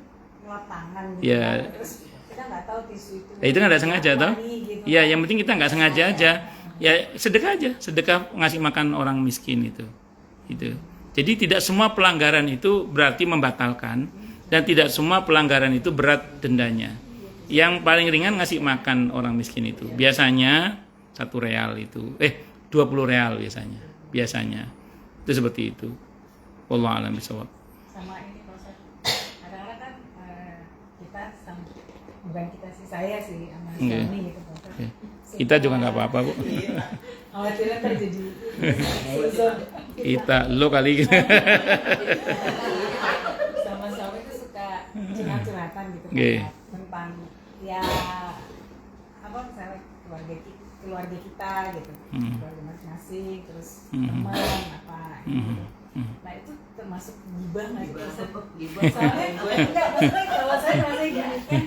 ngelap tangan gitu. Ya. Kan. Terus kita nggak tahu tisu itu. Ya, itu kan nggak sengaja toh? Gitu. Ya yang penting kita nggak sengaja aja. Ya sedekah aja, sedekah ngasih makan orang miskin itu. Jadi tidak semua pelanggaran itu berarti membatalkan, dan tidak semua pelanggaran itu berat dendanya. Yang paling ringan ngasih makan orang miskin itu. Biasanya 1 real itu. 20 real biasanya. Itu seperti itu. Wallahu a'lam bishawab. Sama ini Pak Ustaz. Kadang-kadang kan kita bukan kita sih, saya sih sama suami gitu Pak Ustaz. Kita juga nggak apa-apa Bu. Khawatirnya terjadi Kita lo kali gitu. sama suami itu suka curhat-curhatan gitu tentang ya apa misalnya keluarga kita gitu, keluarga masing-masing, terus teman apa gitu. Nah itu termasuk gibah nggak sih? Soalnya enggak, maksudnya kalau saya merasa gini kan,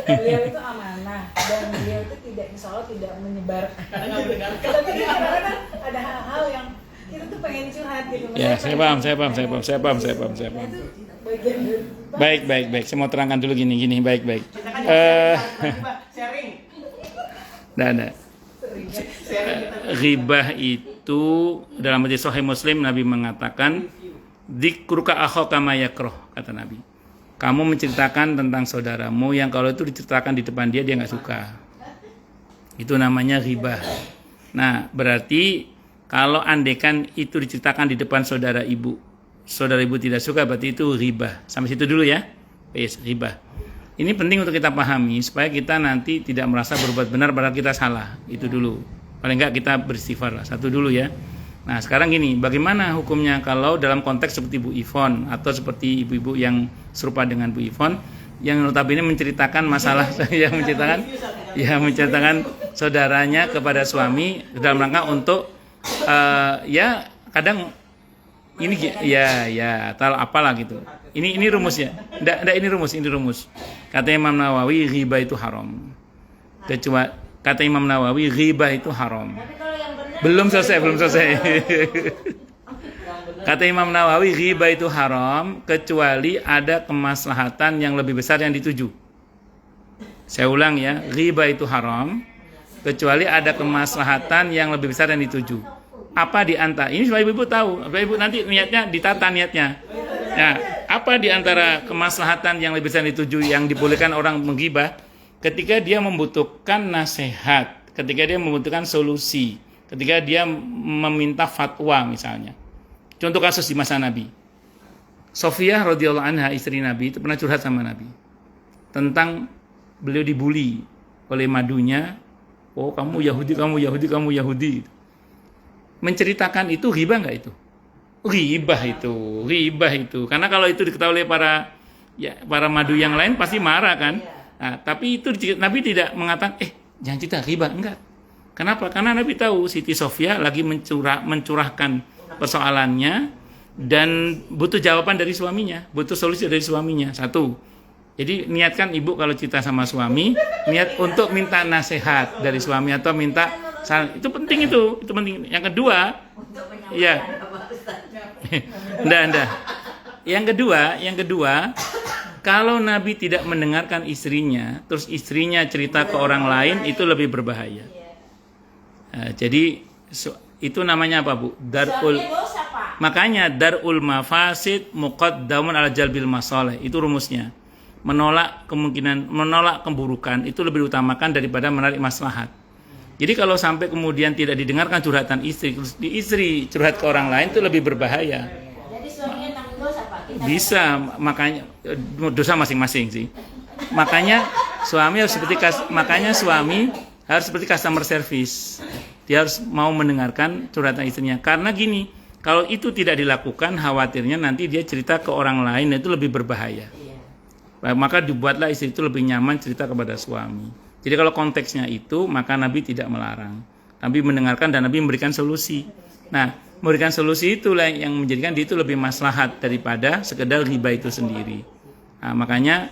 beliau itu amanah dan beliau itu tidak, insya Allah tidak menyebar. Tapi kadang-kadang ada hal-hal yang kita tuh pengen curhat gitu. Ya, saya paham. Baik. Saya mau terangkan dulu gini. Baik. Sharing. Nah. Ghibah itu dalam hadis Sahih Muslim Nabi mengatakan dzikruka akhaka ma yakrah, kata Nabi. Kamu menceritakan tentang saudaramu yang kalau itu diceritakan di depan dia nggak suka. Itu namanya ghibah. Nah, berarti kalau andekan itu diceritakan di depan saudara ibu tidak suka, berarti itu ghibah. Sampai situ dulu ya. Ghibah. Ini penting untuk kita pahami supaya kita nanti tidak merasa berbuat benar padahal kita salah. Itu dulu. Paling enggak kita beristighfar lah. Satu dulu ya. Nah, sekarang gini, bagaimana hukumnya kalau dalam konteks seperti Bu Ivon atau seperti ibu-ibu yang serupa dengan Bu Ivon yang notabene menceritakan masalah yang menceritakan saudaranya kepada suami dalam rangka untuk ya kadang ini ya tahu apalah gitu. Ini rumusnya. Enggak ini rumus. Kata Imam Nawawi ghibah itu haram. Kecuali kata Imam Nawawi ghibah itu haram. Belum selesai. Kata Imam Nawawi ghibah itu haram kecuali ada kemaslahatan yang lebih besar yang dituju. Saya ulang ya, ghibah itu haram kecuali ada kemaslahatan yang lebih besar yang dituju. Apa di antara ini supaya ibu tahu, supaya ibu nanti niatnya ditata niatnya. Nah, apa di antara kemaslahatan yang lebih besar dituju yang dibolehkan orang menggibah? Ketika dia membutuhkan nasihat, ketika dia membutuhkan solusi, ketika dia meminta fatwa misalnya. Contoh kasus di masa Nabi. Sofiyah radhiyallahu anha, istri Nabi, itu pernah curhat sama Nabi tentang beliau dibully oleh madunya. Oh, kamu Yahudi. Menceritakan itu ghibah enggak itu? Ghibah itu. Karena kalau itu diketahui oleh para madu yang lain pasti marah kan. Nah, tapi itu Nabi tidak mengatakan jangan cerita ghibah, enggak. Kenapa? Karena Nabi tahu Siti Sofia lagi mencurahkan persoalannya dan butuh jawaban dari suaminya, butuh solusi dari suaminya. Satu. Jadi niatkan ibu kalau cerita sama suami, niat untuk minta nasihat dari suami atau minta itu penting itu penting. Yang kedua, Untuk ya. menyampaikan apa Ustaz? Nggak. Yang kedua, kalau Nabi tidak mendengarkan istrinya, terus istrinya cerita ke orang lain, itu lebih berbahaya. Jadi itu namanya apa, Bu? Darul. Suaminya dosa, Pak. Makanya darul mafasid muqaddamun ala jalbil masalih. Itu rumusnya. Menolak keburukan itu lebih diutamakan daripada menarik maslahat. Jadi kalau sampai kemudian tidak didengarkan curhatan istri, terus istri curhat ke orang lain itu lebih berbahaya. Jadi suaminya tanggung dosa, Pak. Kita Bisa, makanya dosa masing-masing sih. Makanya suami harus seperti customer service. Dia harus mau mendengarkan curhatan istrinya. Karena gini, kalau itu tidak dilakukan, khawatirnya nanti dia cerita ke orang lain itu lebih berbahaya. Maka dibuatlah istri itu lebih nyaman cerita kepada suami. Jadi kalau konteksnya itu, maka Nabi tidak melarang. Nabi mendengarkan dan Nabi memberikan solusi. Nah, memberikan solusi itulah yang menjadikan dia itu lebih maslahat daripada sekedar ghibah itu sendiri. Nah, makanya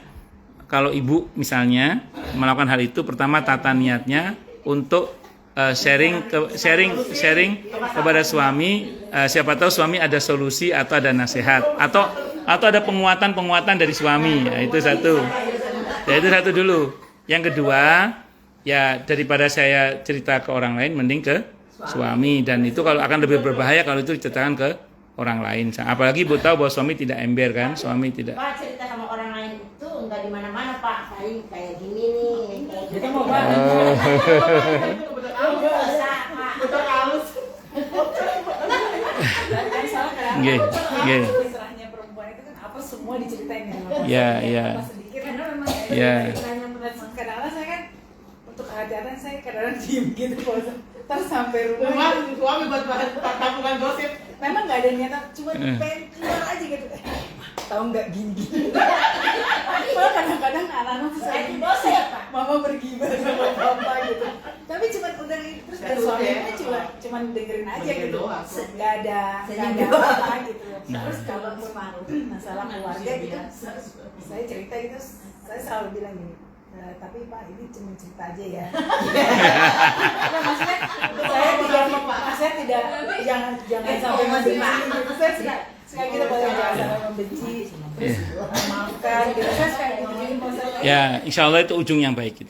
kalau ibu misalnya melakukan hal itu, pertama tata niatnya untuk sharing kepada suami. Siapa tahu suami ada solusi atau ada nasihat atau ada penguatan dari suami. Nah, itu satu. Ya, itu satu dulu. Yang kedua, ya daripada saya cerita ke orang lain, mending ke suami. Dan itu kalau akan lebih berbahaya kalau itu diceritakan ke orang lain. Apalagi ibu tahu bahwa suami tidak ember kan, suami tidak. Pak, cerita sama orang lain itu enggak di mana-mana, Pak. Kayak gini nih, kayak Kita gini. mau bahas. Dosa, Pak. Betul halus. Dan salah kadang-kadang Nggih, nggih. istilahnya perempuan itu kan apa semua diceritain ya. Iya, iya. Apa sedikit karena memang Iya. kadang-kadang saya kan untuk kehadiran saya kadang-kadang diem gitu kalau terus sampai rumah. Memang suami buat bahan tabungan gosip. Memang nggak ada niatan, cuma pengen keluar aja gitu. Tahu nggak gini. Malah kadang-kadang anak-anak tuh saya Kayak dosa ya, Pak. mama bergibah sama papa gitu. Tapi cuma udah terus dan suaminya cuma dengerin aja gitu. Nggak ada apa gitu. Terus kalau masalah keluarga gitu, saya cerita itu saya selalu bilang gini. Tapi Pak ini cuma cerita aja ya. Nah, maksudnya saya tidak jangan sampai membenci gitu. Saya suka gitu kalau jangan sampai membenci, terus memaafkan gitu. Saya suka gitu. Ya, insya Allah itu ujung yang baik itu.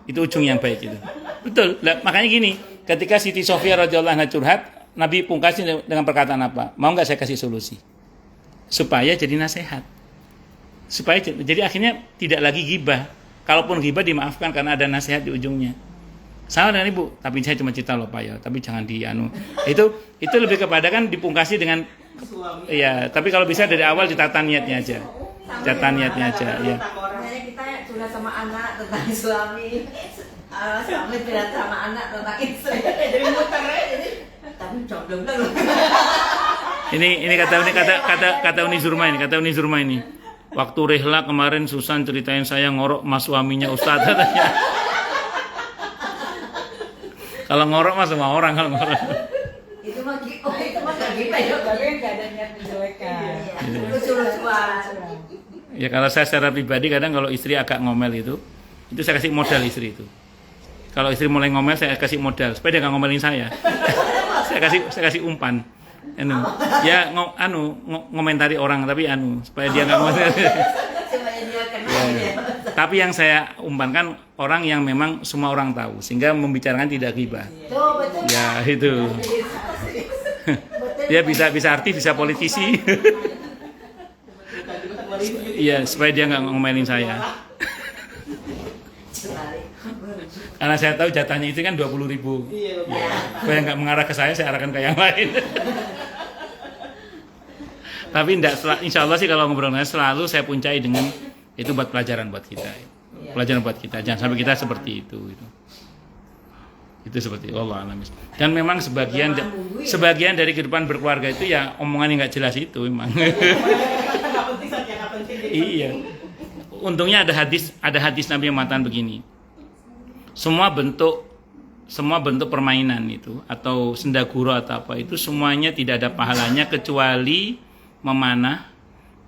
Itu ujung yang baik itu. Betul. Lah, makanya gini, ketika Siti Sofia radhiyallahu anha curhat, Nabi pungkasi dengan perkataan apa? Mau nggak saya kasih solusi? Supaya jadi nasihat. Supaya jadi akhirnya tidak lagi ghibah. Kalaupun ghibah dimaafkan karena ada nasihat di ujungnya. Sama dengan ibu, tapi saya cuma cerita loh Pak ya, tapi jangan dianu. Itu lebih kepada kan dipungkasi dengan ya, tapi kalau bisa dari awal ditata niatnya aja. Tata niatnya aja, ya. Misalnya kita curhat sama anak tentang suami, suami curhat sama anak tentang istri. Jadi muter aja. Tapi jodoh belum. Ini kata Uni Zurma ini. Waktu rehla kemarin Susan ceritain saya ngorok mas suaminya Ustadz katanya. Kalau ngorok mas semua orang kalau ngorok. Itu mah gak gitu ya. Tapi kan nggak ada niat menjelekkan. Lucu-lucuan. Ya kalau saya secara pribadi kadang kalau istri agak ngomel itu saya kasih modal istri itu. Kalau istri mulai ngomel saya kasih modal supaya dia nggak ngomelin saya. saya kasih umpan. Ya ngomentari orang tapi supaya dia nggak ngomel. Supaya dia kenal ya. Tapi yang saya umpankan orang yang memang semua orang tahu sehingga membicarakan tidak ghibah. Tuh, betul. Ya itu. Dia bisa artis, bisa politisi. Iya, supaya dia nggak ngomelin saya. Karena saya tahu jatahnya itu kan 20.000. Iya. Supaya nggak mengarah ke saya arahkan ke yang lain. Tapi insya Allah sih kalau ngobrolnya selalu saya puncai dengan itu buat pelajaran buat kita. Pelajaran buat kita. Jangan sampai kita seperti itu. Itu seperti Allah alam. Dan memang sebagian dari kehidupan berkeluarga itu ya omongan yang nggak jelas itu memang. Iya. Untungnya ada hadis Nabi yang mengatakan begini. Semua bentuk semua bentuk permainan itu atau sendaguro atau apa itu semuanya tidak ada pahalanya kecuali memanah,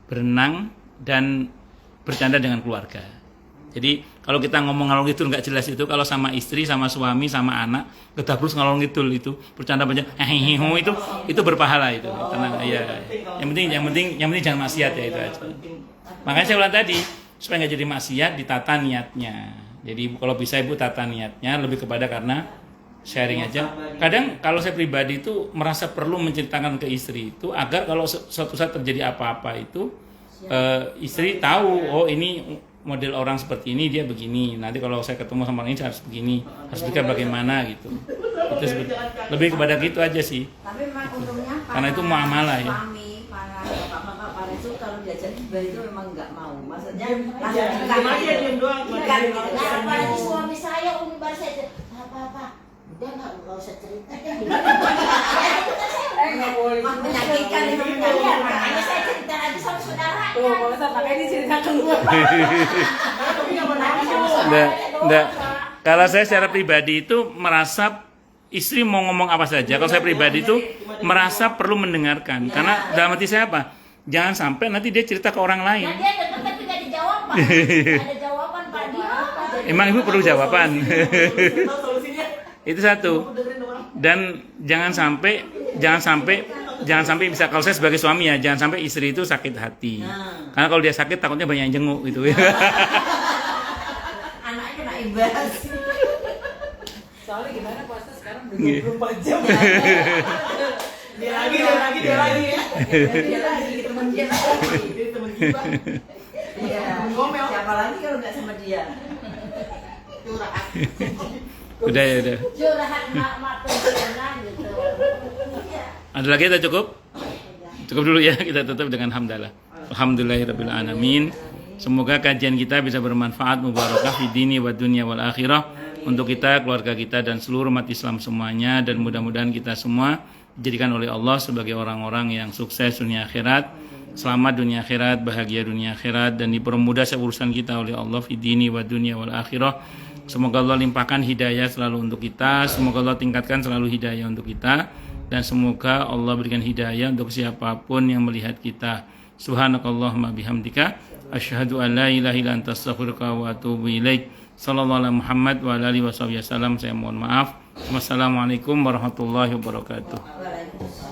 berenang dan bercanda dengan keluarga. Jadi kalau kita ngomong ngalor ngidul nggak jelas itu, kalau sama istri, sama suami, sama anak kedabrus ngalor ngidul itu bercanda banyak itu berpahala itu. Tenang ya. Yang penting jangan maksiat ya itu aja. Makanya saya ulang tadi supaya nggak jadi maksiat ditata niatnya. Jadi kalau bisa ibu tata niatnya lebih kepada karena sharing aja. Kadang kalau saya pribadi itu merasa perlu menceritakan ke istri itu agar kalau suatu saat terjadi apa-apa itu istri tahu, oh ini model orang seperti ini, dia begini. Nanti kalau saya ketemu sama orang ini harus begini, harus pikir bagaimana gitu. Itu lebih kepada gitu aja sih. Tapi memang untungnya Karena itu muamalah ya. Suami, para bapak-bapak, para itu kalau diajak hibah itu memang nggak mau. Maksudnya langsung Iya, ikan diam aja, diam doang. ikan gitu. Nah, Nggak apalagi mau. suami saya Umi baru saya apa udah nggak usah cerita. Nggak boleh. Menyakitkan itu Iya, menyakitkan. makanya saya cerita lagi sama saudaranya. Tuh, Pak Ustadz, makanya dicerita keluar. Tapi nggak mau nangis. Enggak. Kalau saya secara pribadi itu merasa istri mau ngomong apa saja. Kalau saya pribadi itu merasa perlu mendengarkan. Karena dalam hati saya apa? Jangan sampai nanti dia cerita ke orang lain. Nah, dia dengar tapi nggak ada jawaban. Ada jawaban Pak dia apa? Emang ibu perlu jawaban. Tahu solusinya. Itu satu. Dan jangan sampai bisa, kalau saya sebagai suami ya, jangan sampai istri itu sakit hati. Karena kalau dia sakit takutnya banyak yang jenguk gitu. Anaknya kena ibas. Soalnya gimana Pak Ustadz sekarang udah 24 jam. Dia lagi ya. Dia lagi temen dia lagi. Dia teman kita. Iya. Ngomel. Siapa lagi kalau nggak sama dia? Curhat. Udah ya udah. Curhat mak pensiunan gitu. Iya. Ada lagi atau cukup? Cukup dulu ya, kita tutup dengan hamdalah. Alhamdulillahirabbil alamin. Semoga kajian kita bisa bermanfaat, mubarakah fi dini wa dunya wal akhirah untuk kita, keluarga kita dan seluruh umat Islam semuanya, dan mudah-mudahan kita semua dijadikan oleh Allah sebagai orang-orang yang sukses dunia akhirat, selamat dunia akhirat, bahagia dunia akhirat, dan dipermudah urusan kita oleh Allah fi dini wa dunya wal akhirah. Semoga Allah limpahkan hidayah selalu untuk kita, semoga Allah tingkatkan selalu hidayah untuk kita, dan semoga Allah berikan hidayah untuk siapapun yang melihat kita. Subhanakallahumma bihamdika asyhadu an la ilaha illa anta astaghfiruka wa atubu ilaik. Sallallahu alaihi Muhammad wa alihi wasallam. Saya mohon maaf. Wassalamualaikum warahmatullahi wabarakatuh. Waalaikumsalam.